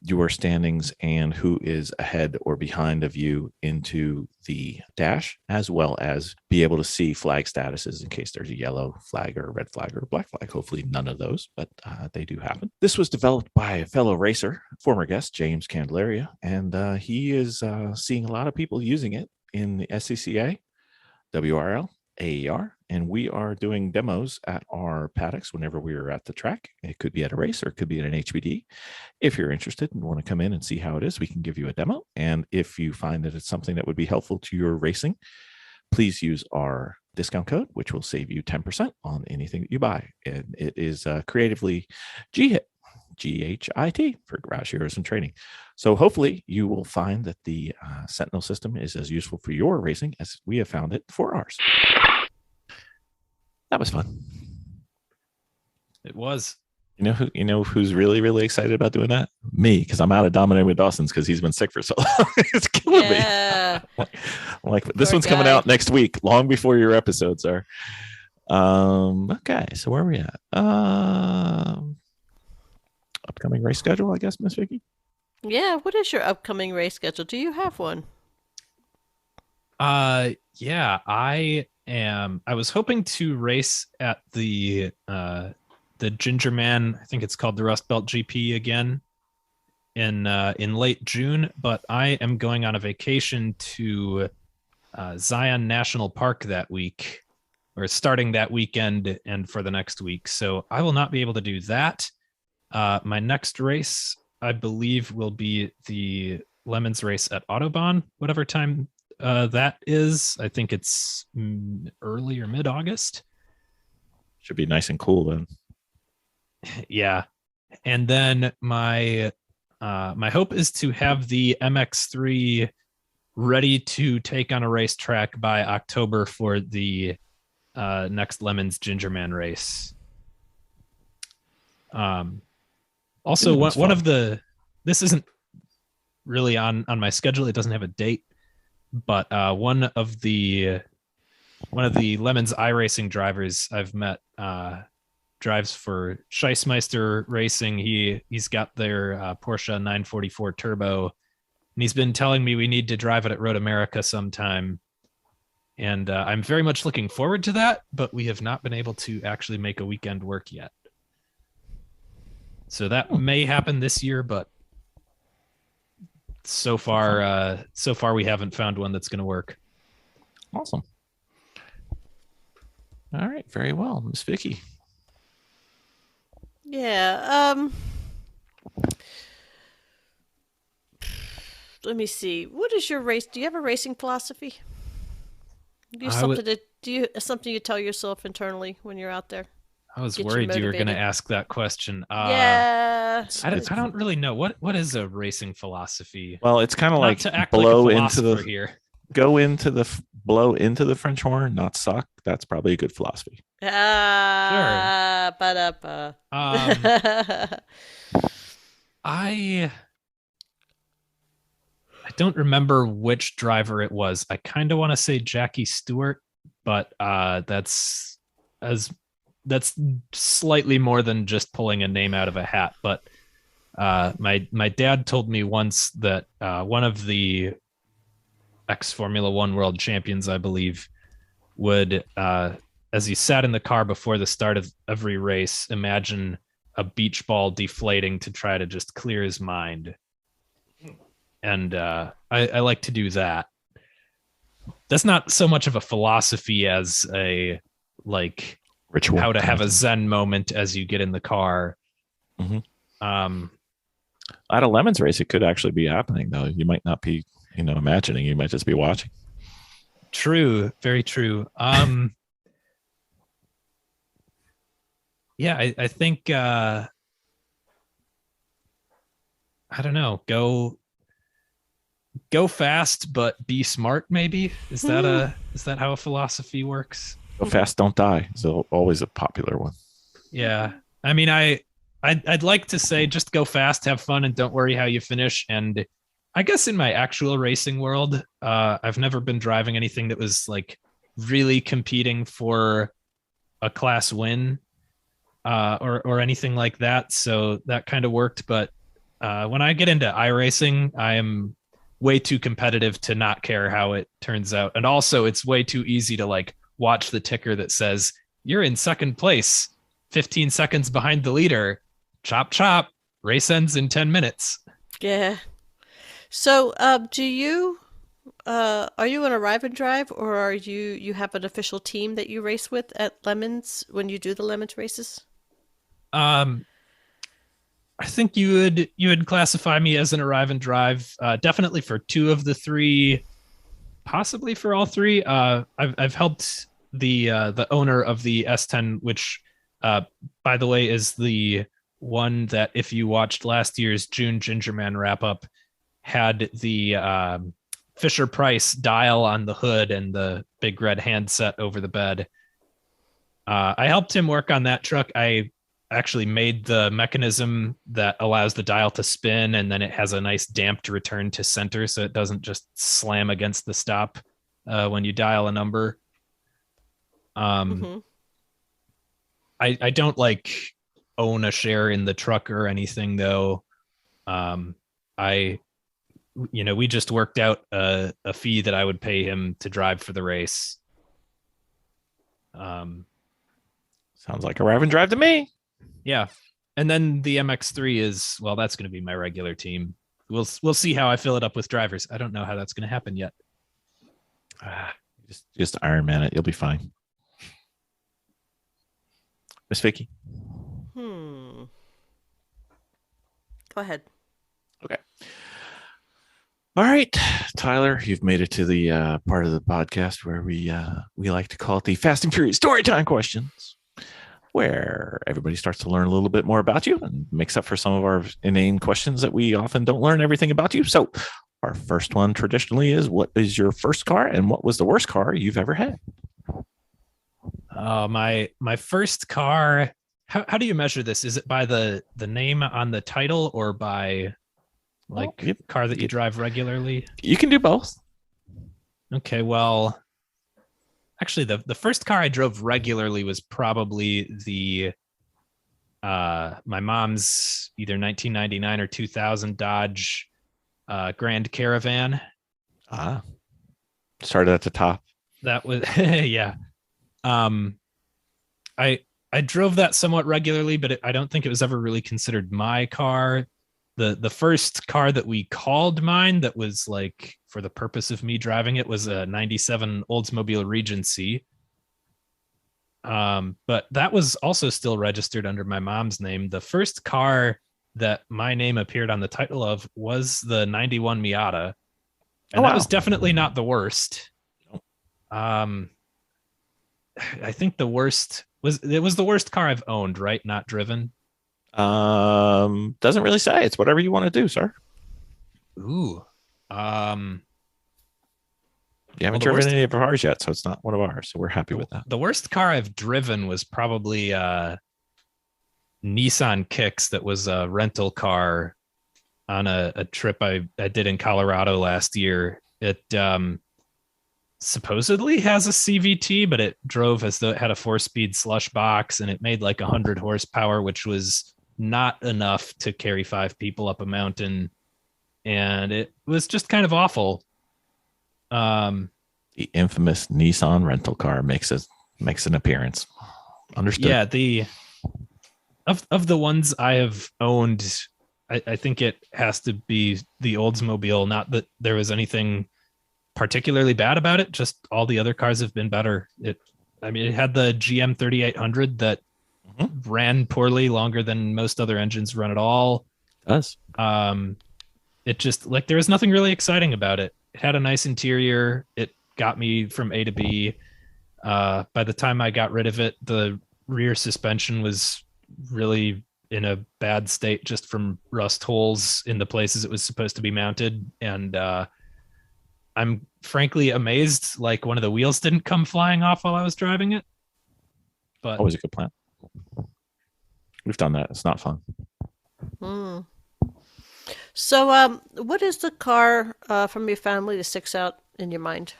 your standings and who is ahead or behind of you into the dash, as well as be able to see flag statuses in case there's a yellow flag or a red flag or a black flag. Hopefully none of those, but they do happen. This was developed by a fellow racer, former guest, James Candelaria, and he is seeing a lot of people using it in the SCCA, WRL, AER, and we are doing demos at our paddocks whenever we are at the track. It could be at a race or it could be at an HBD. If you're interested and want to come in and see how it is, we can give you a demo. And if you find that it's something that would be helpful to your racing, please use our discount code, which will save you 10% on anything that you buy. And it is creatively GHIT, GHIT for Garage Heroes and Training. So hopefully you will find that the Sentinel system is as useful for your racing as we have found it for ours. That was fun. It was. You know who's really, really excited about doing that? Me, because I'm out of dominating with Dawson's because he's been sick for so long. It's killing me. Like this Poor one's coming guy. out next week, long before your episodes are. Okay, so where are we at? Upcoming race schedule, I guess, Miss Vicky. Yeah, what is your upcoming race schedule? Do you have one? Yeah, I was hoping to race at the Ginger Man, I think it's called the Rust Belt GP again in late June, but I am going on a vacation to Zion National Park that week, or starting that weekend and for the next week. So I will not be able to do that. My next race, I believe, will be the Lemons race at Autobahn, whatever time that is. I think it's early or mid-August. Should be nice and cool then. Yeah. And then my hope is to have the MX3 ready to take on a racetrack by October for the next Lemons Ginger Man race. Also, one of the, this isn't really on my schedule. It doesn't have a date, but one of the Lemons iRacing drivers I've met drives for Scheissmeister Racing. He's got their Porsche 944 Turbo, and he's been telling me we need to drive it at Road America sometime. And I'm very much looking forward to that, but we have not been able to actually make a weekend work yet. So that may happen this year, but so far we haven't found one that's going to work. Awesome. All right, very well, Miss Vicky. Yeah. Let me see. What is your race? Do you have a racing philosophy? Do you something you tell yourself internally when you're out there? I was Get you worried you were going to motivated. ask that question. Yeah. I don't really know. What is a racing philosophy? Well, it's kind of Not like to act blow like a into the philosopher here. go into the blow into the French horn, not suck. That's probably a good philosophy. Ah, ba-da-ba. I don't remember which driver it was. I kind of want to say Jackie Stewart, but that's slightly more than just pulling a name out of a hat. But my dad told me once that one of the ex-Formula One world champions, I believe, would, as he sat in the car before the start of every race, imagine a beach ball deflating to try to just clear his mind. And I like to do that. That's not so much of a philosophy as a like Ritual. how to have a Zen moment as you get in the car. Mm-hmm. At a Lemons race, it could actually be happening, though. You might not be, imagining. You might just be watching. True. Very true. Yeah, I think I don't know. Go fast, but be smart. Maybe is that how a philosophy works? Go fast, don't die. Is always a popular one. Yeah, I mean, I'd like to say just go fast, have fun, and don't worry how you finish. And I guess in my actual racing world, I've never been driving anything that was like really competing for a class win or anything like that. So that kind of worked. But when I get into iRacing, I am way too competitive to not care how it turns out. And also it's way too easy to like watch the ticker that says you're in second place, 15 seconds behind the leader. Chop, chop. Race ends in 10 minutes. Yeah. So, do you are you an arrive and drive, or are you have an official team that you race with at Lemons when you do the Lemons races? I think you would classify me as an arrive and drive, definitely for 2 of the 3, possibly for all 3. I've helped the owner of the S10, which by the way is the one that, if you watched last year's June Gingerman wrap up, had the Fisher Price dial on the hood and the big red handset over the bed. I helped him work on that truck. I actually made the mechanism that allows the dial to spin, and then it has a nice damped return to center so it doesn't just slam against the stop when you dial a number. I don't like own a share in the truck or anything, though. We just worked out a fee that I would pay him to drive for the race. Sounds like a arrive and drive to me. Yeah. And then the MX3 is, well, that's going to be my regular team. We'll see how I fill it up with drivers. I don't know how that's going to happen yet. Just Iron Man it. You'll be fine. Miss Vicky. Go ahead. Okay. All right, Tyler, you've made it to the part of the podcast where we like to call it the Fast and Furious Storytime Questions, where everybody starts to learn a little bit more about you and makes up for some of our inane questions that we often don't learn everything about you. So our first one traditionally is, what is your first car and what was the worst car you've ever had? My first car, how do you measure this? Is it by the name on the title or by car that you drive regularly? You can do both. Okay, well, actually the first car I drove regularly was probably the my mom's either 1999 or 2000 Dodge Grand Caravan. Started at the top. That was yeah. I drove that somewhat regularly, but I don't think it was ever really considered my car. The first car that we called mine, that was like for the purpose of me driving it, was a 97 Oldsmobile Regency. But that was also still registered under my mom's name. The first car that my name appeared on the title of was the 91 Miata. And that was definitely not the worst. I think the worst was the worst car I've owned, right? Not driven. Doesn't really say. It's whatever you want to do, sir. Ooh. You haven't driven any of ours yet, so it's not one of ours. So we're happy with that. The worst car I've driven was probably Nissan Kicks. That was a rental car on a trip I did in Colorado last year. It supposedly has a CVT, but it drove as though it had a 4-speed slush box, and it made like 100 horsepower, which was not enough to carry 5 people up a mountain. And it was just kind of awful. The infamous Nissan rental car makes an appearance. Understood. Yeah, the of the ones I have owned, I think it has to be the Oldsmobile. Not that there was anything particularly bad about it, just all the other cars have been better. It had the GM 3800 that ran poorly longer than most other engines run at all. It does. It just, like, there was nothing really exciting about it. It had a nice interior. It got me from A to B. By the time I got rid of it, the rear suspension was really in a bad state just from rust holes in the places it was supposed to be mounted. And I'm frankly amazed, like, one of the wheels didn't come flying off while I was driving it. But always a good plan. We've done that. It's not fun. So, what is the car from your family that sticks out in your mind?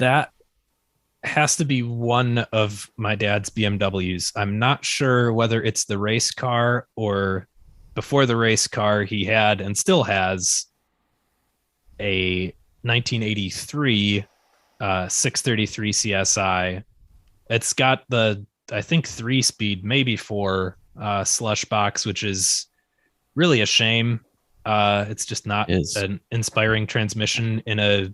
that has to be one of my dad's BMWs. I'm not sure whether it's the race car or before the race car, he had and still has a 1983 633 CSI. It's got the, I think, 3-speed, maybe 4 slush box, which is really a shame. It's just not an inspiring transmission in a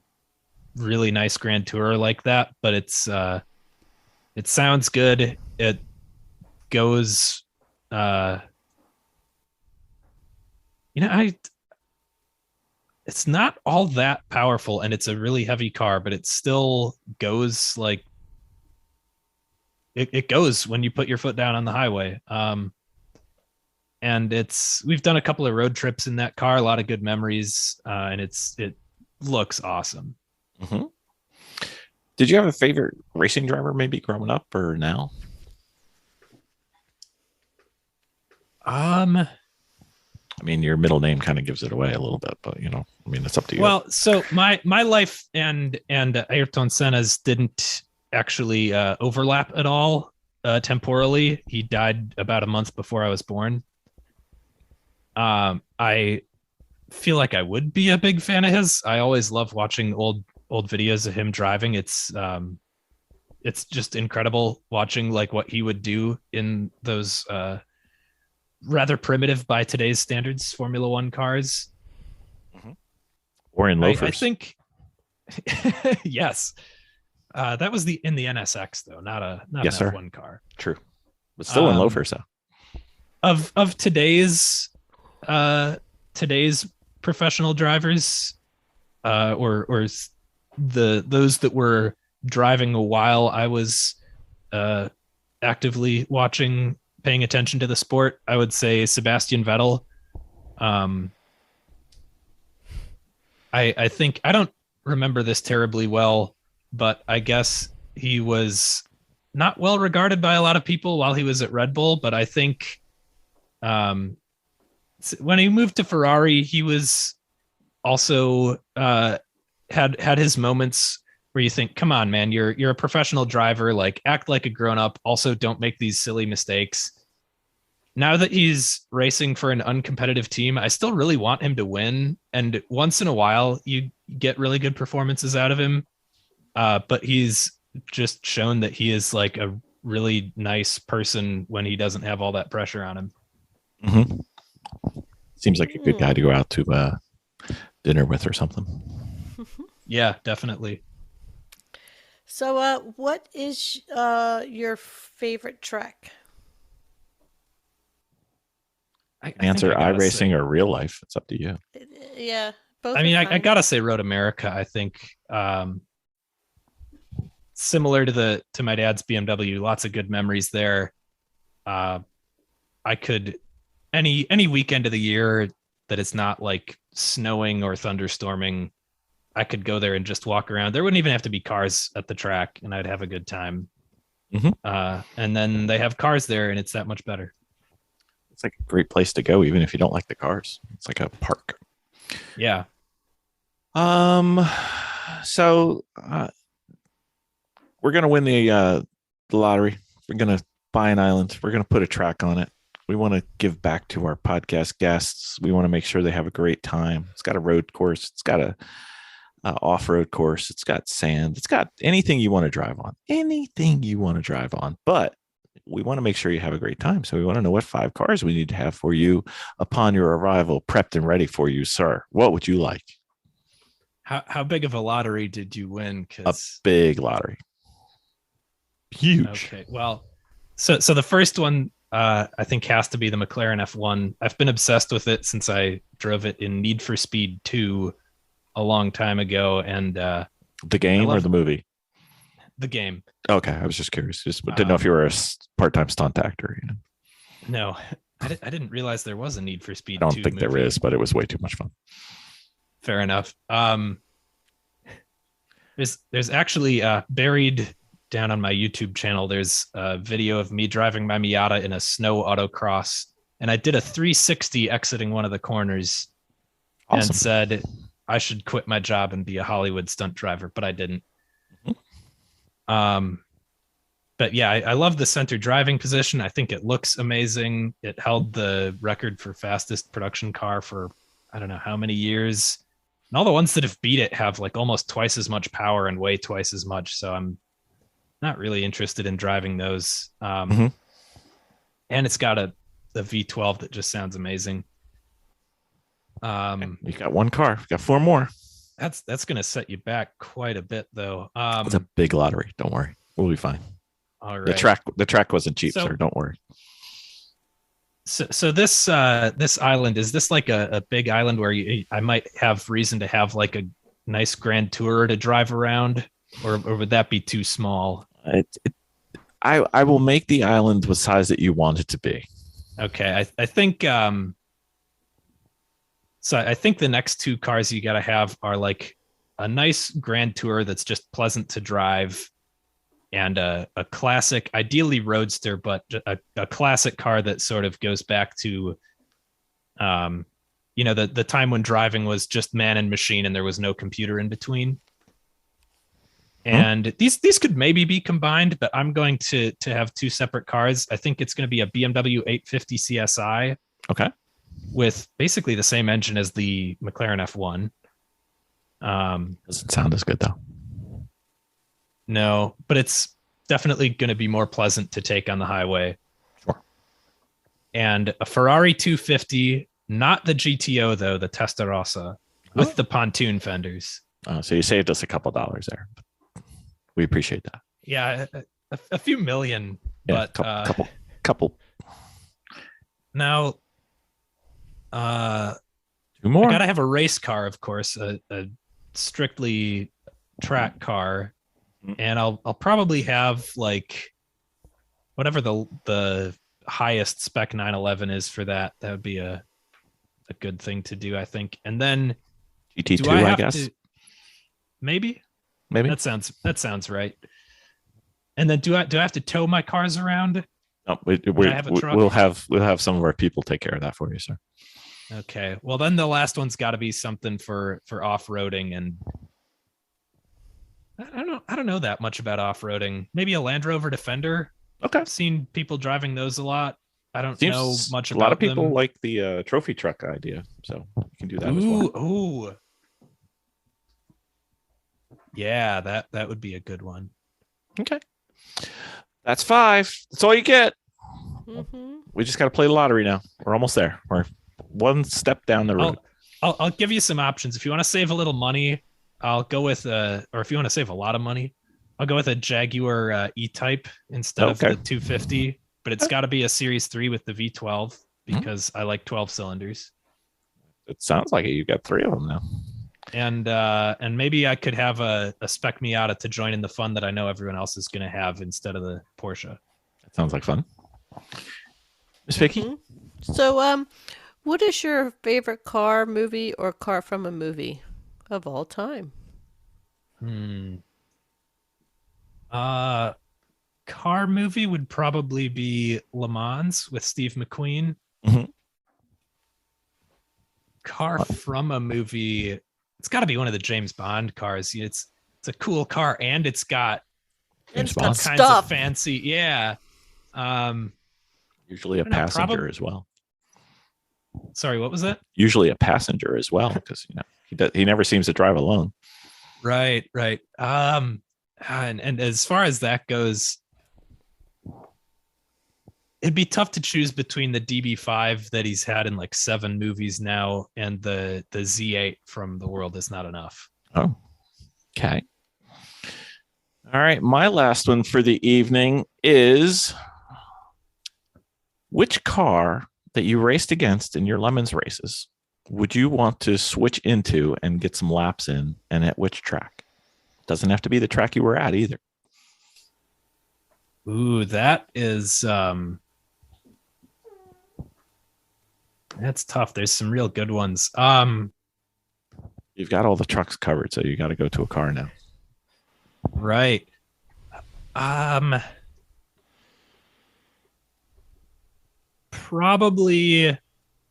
really nice Grand Tourer like that, but it's it sounds good. It goes it's not all that powerful, and it's a really heavy car, but it still goes like it goes when you put your foot down on the highway. And we've done a couple of road trips in that car, a lot of good memories, and it looks awesome. Mm-hmm. Did you have a favorite racing driver maybe growing up or now? I mean, your middle name kind of gives it away a little bit, but it's up to you. Well, so my life and Ayrton Senna's didn't actually overlap at all temporally. He died about a month before I was born. I feel like I would be a big fan of his. I always love watching old videos of him driving. It's just incredible watching like what he would do in those rather primitive by today's standards Formula One cars. Mm-hmm. Or in loafers. I think yes. That was in the NSX though, not an F1 car. True. But still in loafers though. Of today's professional drivers, or those that were driving a while I was actively watching, paying attention to the sport, I would say Sebastian Vettel. I think, I don't remember this terribly well, but I guess he was not well regarded by a lot of people while he was at Red Bull, but I think when he moved to Ferrari, he was also had his moments where you think, come on, man, you're a professional driver, like act like a grown up. Also, don't make these silly mistakes. Now that he's racing for an uncompetitive team, I still really want him to win. And once in a while, you get really good performances out of him. But he's just shown that he is like a really nice person when he doesn't have all that pressure on him. Mm-hmm. Seems like a good guy to go out to dinner with or something. Yeah, definitely. So, what is your favorite track? I answer iRacing or real life. It's up to you. Yeah, both. I mean, I gotta say Road America. I think similar to my dad's BMW, lots of good memories there. I could any weekend of the year that it's not like snowing or thunderstorming, I could go there and just walk around. There wouldn't even have to be cars at the track, and I'd have a good time. Mm-hmm. And then they have cars there, and it's that much better. It's like a great place to go, even if you don't like the cars. It's like a park. Yeah. So we're gonna win the lottery. We're gonna buy an island. We're gonna put a track on it. We want to give back to our podcast guests. We want to make sure they have a great time. It's got a road course. It's got a off-road course. It's got sand. It's got anything you want to drive on. Anything you want to drive on. But we want to make sure you have a great time. So we want to know what 5 cars we need to have for you upon your arrival, prepped and ready for you, sir. What would you like? How big of a lottery did you win? A big lottery. Huge. Okay. Well, so the first one I think has to be the McLaren F1. I've been obsessed with it since I drove it in Need for Speed 2 a long time ago. And the game or the movie? The game. Okay, I was just curious. Just didn't know if you were a part-time stunt actor. You know? No, I didn't realize there was a Need for Speed 2 I don't think movie. there is, but it was way too much fun. Fair enough. There's actually buried down on my YouTube channel, there's a video of me driving my Miata in a snow autocross, and I did a 360 exiting one of the corners. Awesome. And said I should quit my job and be a Hollywood stunt driver, but I didn't. But yeah, I love the center driving position. I think it looks amazing. It held the record for fastest production car for I don't know how many years. And all the ones that have beat it have like almost twice as much power and weigh twice as much. So I'm not really interested in driving those. And it's got a V12 that just sounds amazing. You got 1 car. You got 4 more. That's going to set you back quite a bit, though. It's a big lottery. Don't worry, we'll be fine. All right. The track wasn't cheap, sir. Don't worry. So this island, is this like a big island where I might have reason to have like a nice grand tour to drive around, or would that be too small? I will make the island the size that you want it to be. Okay, I think. So I think the next 2 cars you got to have are like a nice grand tour that's just pleasant to drive, and a classic, ideally roadster, but a classic car that sort of goes back to, the time when driving was just man and machine and there was no computer in between. And these could maybe be combined, but I'm going to have 2 separate cars. I think it's going to be a BMW 850 CSI. Okay. With basically the same engine as the McLaren F1. Doesn't sound as good though. No, but it's definitely going to be more pleasant to take on the highway. Sure. And a Ferrari 250, not the GTO though, the Testarossa, with the pontoon fenders. So you saved us a couple dollars there. We appreciate that. Yeah, a few million. Yeah, but couple. Now, 2 more. I gotta have a race car, of course, a strictly track car, and I'll probably have like whatever the highest spec 911 is for that. That would be a good thing to do, I think. And then GT2, I guess. Maybe that sounds right. And then do I have to tow my cars around? No, we'll have some of our people take care of that for you, sir. Okay. Well, then the last one's got to be something for off-roading, and I don't know that much about off-roading. Maybe a Land Rover Defender. Okay. I've seen people driving those a lot. I don't know much about them. A lot of people like the trophy truck idea, so you can do that as well. Ooh. Yeah, that would be a good one. Okay. That's 5. That's all you get. Mm-hmm. We just got to play the lottery now. We're almost there. We're 1 step down the road. I'll give you some options. If you want to save a little money, I'll go with or if you want to save a lot of money, I'll go with a Jaguar E-Type instead of the 250. But it's got to be a Series 3 with the V12 because I like 12 cylinders. It sounds like it. You've got 3 of them now. And maybe I could have a spec Miata to join in the fun that I know everyone else is going to have instead of the Porsche. That sounds like fun. Miss Vicky? Mm-hmm. So, what is your favorite car, movie, or car from a movie of all time? Car movie would probably be Le Mans with Steve McQueen. Mm-hmm. Car from a movie, it's got to be one of the James Bond cars. It's a cool car, and it's got Kinds of stuff. fancy. Yeah. Usually a don't know, passenger as well. Sorry, what was that? Usually a passenger as well, because he never seems to drive alone. Right. And as far as that goes, it'd be tough to choose between the DB5 that he's had in like 7 movies now and the Z8 from The World Is Not Enough. Oh, okay. All right. My last one for the evening is, which car that you raced against in your Lemons races would you want to switch into and get some laps in, and at which track? Doesn't have to be the track you were at either. Ooh, that is that's tough. There's some real good ones. You've got all the trucks covered, so you got to go to a car now. Right. Probably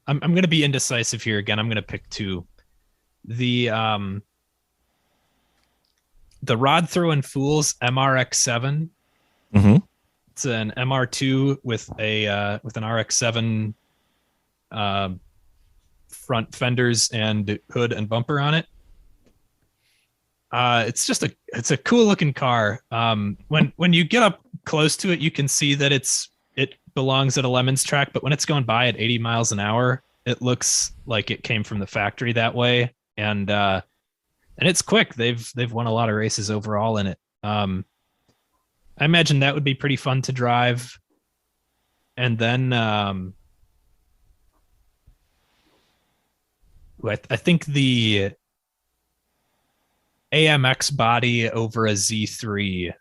I'm going to be indecisive here again. I'm going to pick 2. The Rod Throwing Fools MRX7. Mm-hmm. It's an MR2 with an RX7 front fenders and hood and bumper on it. It's a cool looking car. When you get up close to it, you can see that it belongs at a Lemons track, but when it's going by at 80 miles an hour, it looks like it came from the factory that way. And it's quick. They've won a lot of races overall in it. I imagine that would be pretty fun to drive. And then I think the AMX body over a Z3.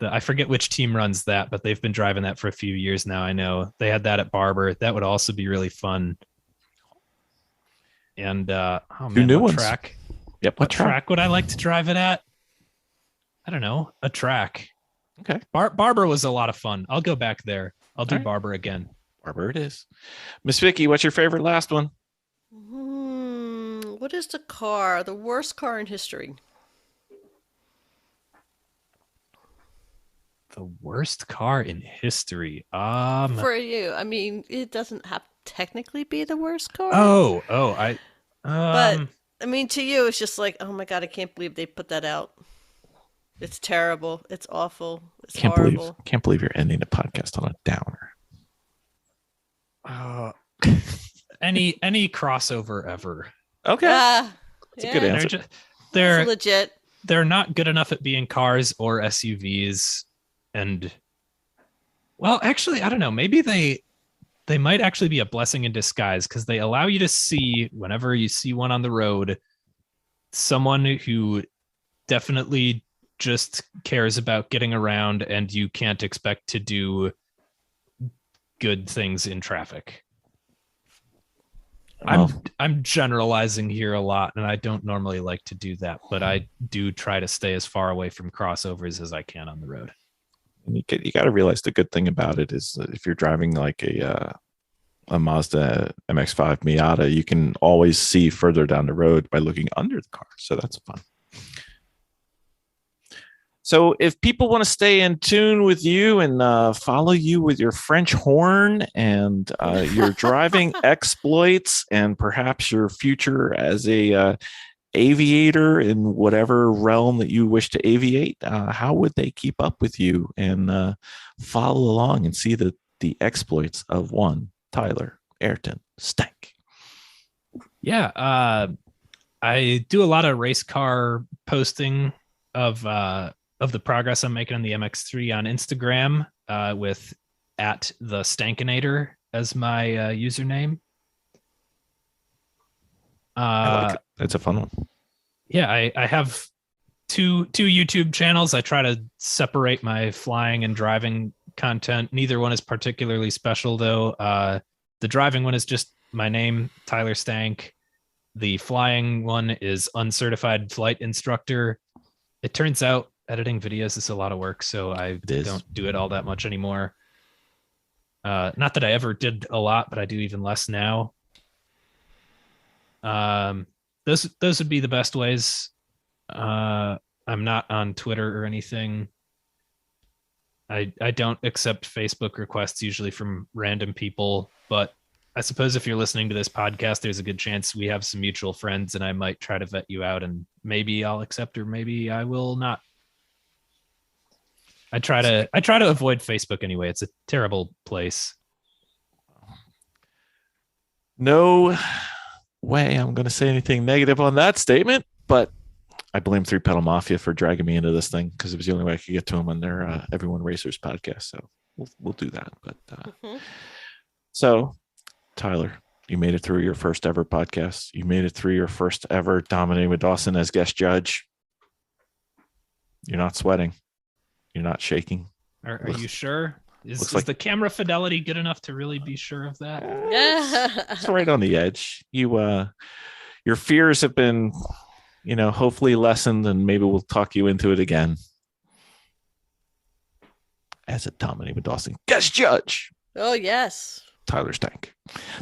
I forget which team runs that, but they've been driving that for a few years now. I know they had that at Barber. That would also be really fun. And new ones. Track? Yep. What track would I like to drive it at? I don't know. A track. Okay. Barber was a lot of fun. I'll go back there. I'll do Barber again. Barber it is. Miss Vicky, what's your favorite last one? What is the worst car in history? The worst car in history. For you, I mean, it doesn't have to technically be the worst car. But I mean, to you, it's just like, oh my God, I can't believe they put that out. It's terrible. It's awful. It's horrible. Can't believe you're ending the podcast on a downer. Any crossover ever. Okay. That's a good answer. They're legit. They're not good enough at being cars or SUVs. And well, actually, I don't know. Maybe they might actually be a blessing in disguise, because they allow you to see, whenever you see one on the road, someone who definitely just cares about getting around, and you can't expect to do good things in traffic. I'm generalizing here a lot, and I don't normally like to do that, but I do try to stay as far away from crossovers as I can on the road. And you got to realize the good thing about it is that if you're driving like a Mazda MX-5 Miata, you can always see further down the road by looking under the car. So that's fun. So if people want to stay in tune with you and follow you with your French horn and your driving exploits and perhaps your future as a aviator in whatever realm that you wish to aviate, how would they keep up with you and follow along and see the exploits of one Tyler Ayrton Stank? Yeah, I do a lot of race car posting of the progress I'm making on the MX-3 on Instagram with @the_Stankinator as my username. I like it. It's a fun one. Yeah, I have two YouTube channels. I try to separate my flying and driving content. Neither one is particularly special, though. The driving one is just my name, Tyler Stank. The flying one is Uncertified Flight Instructor. It turns out editing videos is a lot of work, so I don't do it all that much anymore. Not that I ever did a lot, but I do even less now. Those would be the best ways. I'm not on Twitter or anything. I don't accept Facebook requests usually from random people, but I suppose if you're listening to this podcast, there's a good chance we have some mutual friends, and I might try to vet you out, and maybe I'll accept or maybe I will not. I try to avoid Facebook anyway. It's a terrible place. No way I'm going to say anything negative on that statement, but I blame Three Pedal Mafia for dragging me into this thing because it was the only way I could get to them on their Everyone Racers podcast. So we'll do that. But so, Tyler, you made it through your first ever podcast. You made it through your first ever Dominating with Dawson as guest judge. You're not sweating. You're not shaking. Are you sure? Is like the camera fidelity good enough to really be sure of that? It's right on the edge. Your fears have been, hopefully lessened, and maybe we'll talk you into it again as a Dominating with Dawson guest judge. Oh, yes. Tyler Stank.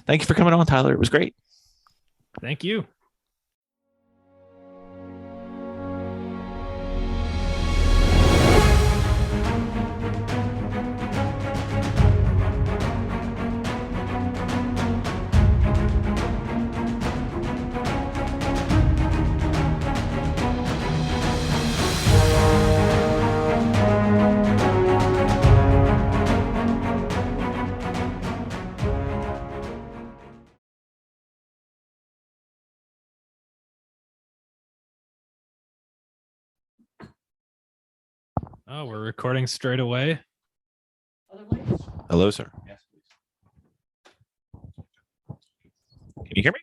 Thank you for coming on, Tyler. It was great. Thank you. Oh, we're recording straight away. Hello, sir. Yes, please. Can you hear me?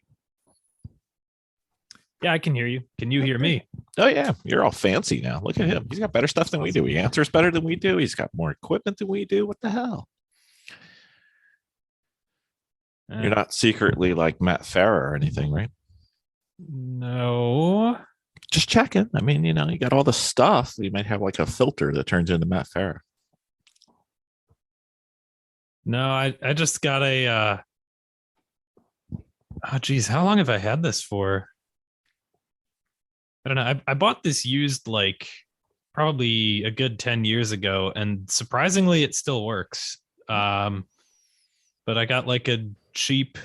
Yeah, I can hear you. Can you hear me? Oh, yeah. You're all fancy now. Look at him. He's got better stuff than we do. He answers better than we do. He's got more equipment than we do. What the hell? You're not secretly like Matt Farah or anything, right? No. Just checking. I mean, you got all the stuff. You might have like a filter that turns into Matt Farah. No, I just got a oh geez, how long have I had this for? I don't know. I bought this used like probably a good 10 years ago, and surprisingly it still works. But I got like a cheap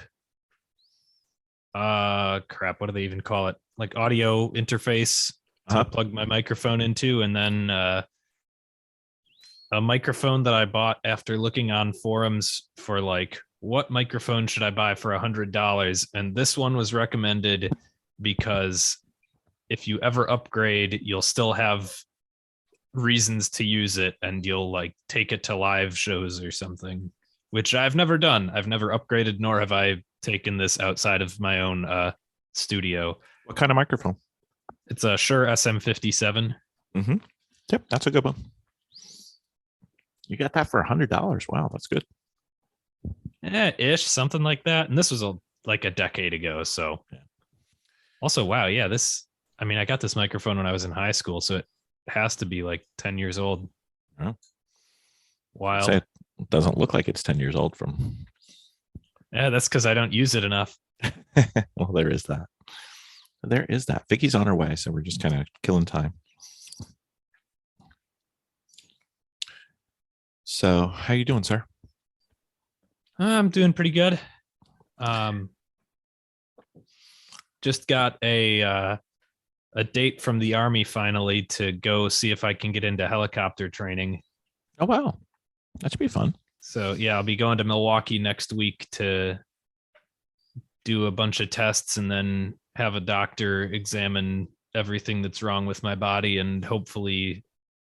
crap, what do they even call it? Like audio interface to plug my microphone into, and then a microphone that I bought after looking on forums for like what microphone should I buy for $100, and this one was recommended because if you ever upgrade, you'll still have reasons to use it, and you'll like take it to live shows or something, which I've never done. I've never upgraded, nor have I taken this outside of my own studio. What kind of microphone? It's a Shure SM57. Mm-hmm. Yep, that's a good one. You got that for $100. Wow, that's good. Yeah, ish, something like that. And this was like a decade ago. So, yeah. Also, wow, yeah, I got this microphone when I was in high school, so it has to be like 10 years old. Oh. Wild. It doesn't look like it's 10 years old from. Yeah, that's because I don't use it enough. Well, there is that. There is that. Vicky's on her way, so we're just kind of killing time. So, how you doing, sir? I'm doing pretty good. Just got a date from the Army finally to go see if I can get into helicopter training. Oh, wow. That should be fun. So, yeah, I'll be going to Milwaukee next week to do a bunch of tests and then have a doctor examine everything that's wrong with my body and hopefully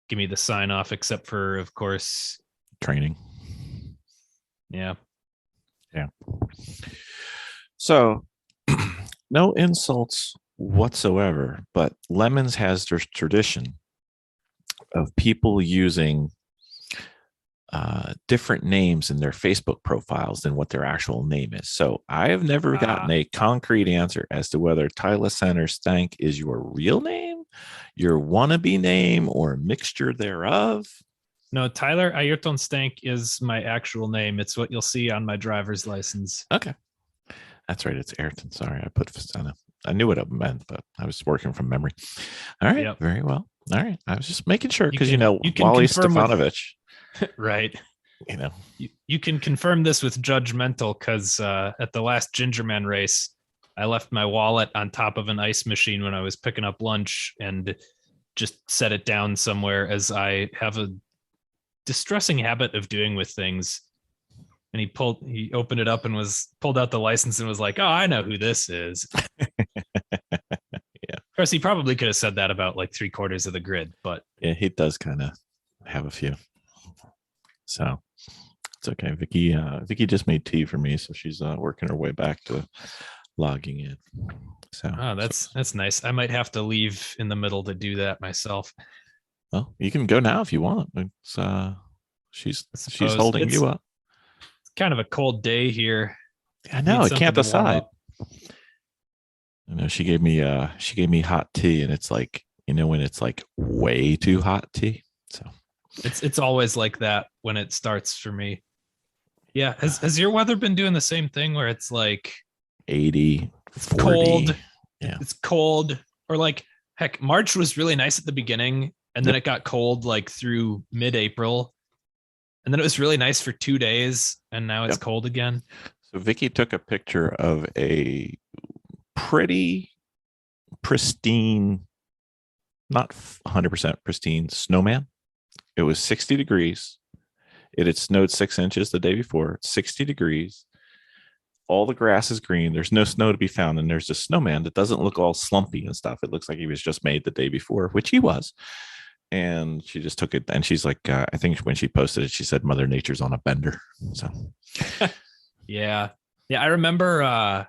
give me the sign off, except for, of course, training. Yeah. So no insults whatsoever, but Lemons has their tradition of people using different names in their Facebook profiles than what their actual name is. So I have never gotten a concrete answer as to whether Tyler Center Stank is your real name, your wannabe name, or a mixture thereof. No, Tyler Ayrton Stank is my actual name. It's what you'll see on my driver's license. Okay. That's right. It's Ayrton. Sorry, I put Fasana. I knew what it meant, but I was working from memory. All right. Yep. Very well. All right. I was just making sure because, Wally Stefanovic. Right. You know, You can confirm this with judgmental because at the last Gingerman race, I left my wallet on top of an ice machine when I was picking up lunch and just set it down somewhere, as I have a distressing habit of doing with things. And he opened it up and pulled out the license and was like, "Oh, I know who this is." Yeah. Of course, he probably could have said that about like 3/4 of the grid, but yeah, he does kind of have a few. So it's okay. Vicky just made tea for me, so she's working her way back to logging in. So that's nice. I might have to leave in the middle to do that myself. Well, you can go now if you want. It's she's suppose holding it's- you up. It's kind of a cold day here. I know. Need I can't something to warm decide. up. You know, she gave me hot tea, and it's like, when it's like way too hot tea. So It's always like that when it starts for me. Yeah. Has your weather been doing the same thing where it's like 80, it's 40. cold? Yeah. It's cold, or like heck, March was really nice at the beginning, and then Yep. it got cold like through mid-April, and then it was really nice for 2 days, and now it's Yep. cold again. So Vicky took a picture of a pretty pristine, not 100% pristine snowman. It was 60 degrees. It had snowed 6 inches the day before. 60 degrees. All the grass is green. There's no snow to be found. And there's a snowman that doesn't look all slumpy and stuff. It looks like he was just made the day before, which he was. And she just took it. And she's like, I think when she posted it, she said, Mother Nature's on a bender. So Yeah. I remember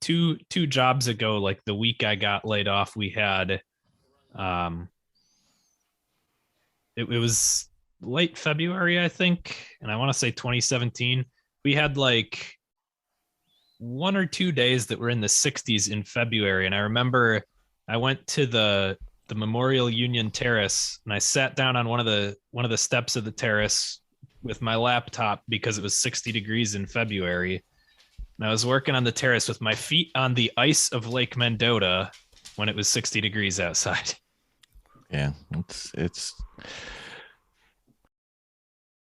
two jobs ago, like the week I got laid off, we had it was late February, I think, and I want to say 2017. We had like 1 or 2 days that were in the 60s in February, and I remember I went to the Memorial Union Terrace, and I sat down on one of the steps of the terrace with my laptop because it was 60 degrees in February. And I was working on the terrace with my feet on the ice of Lake Mendota when it was 60 degrees outside. yeah, it's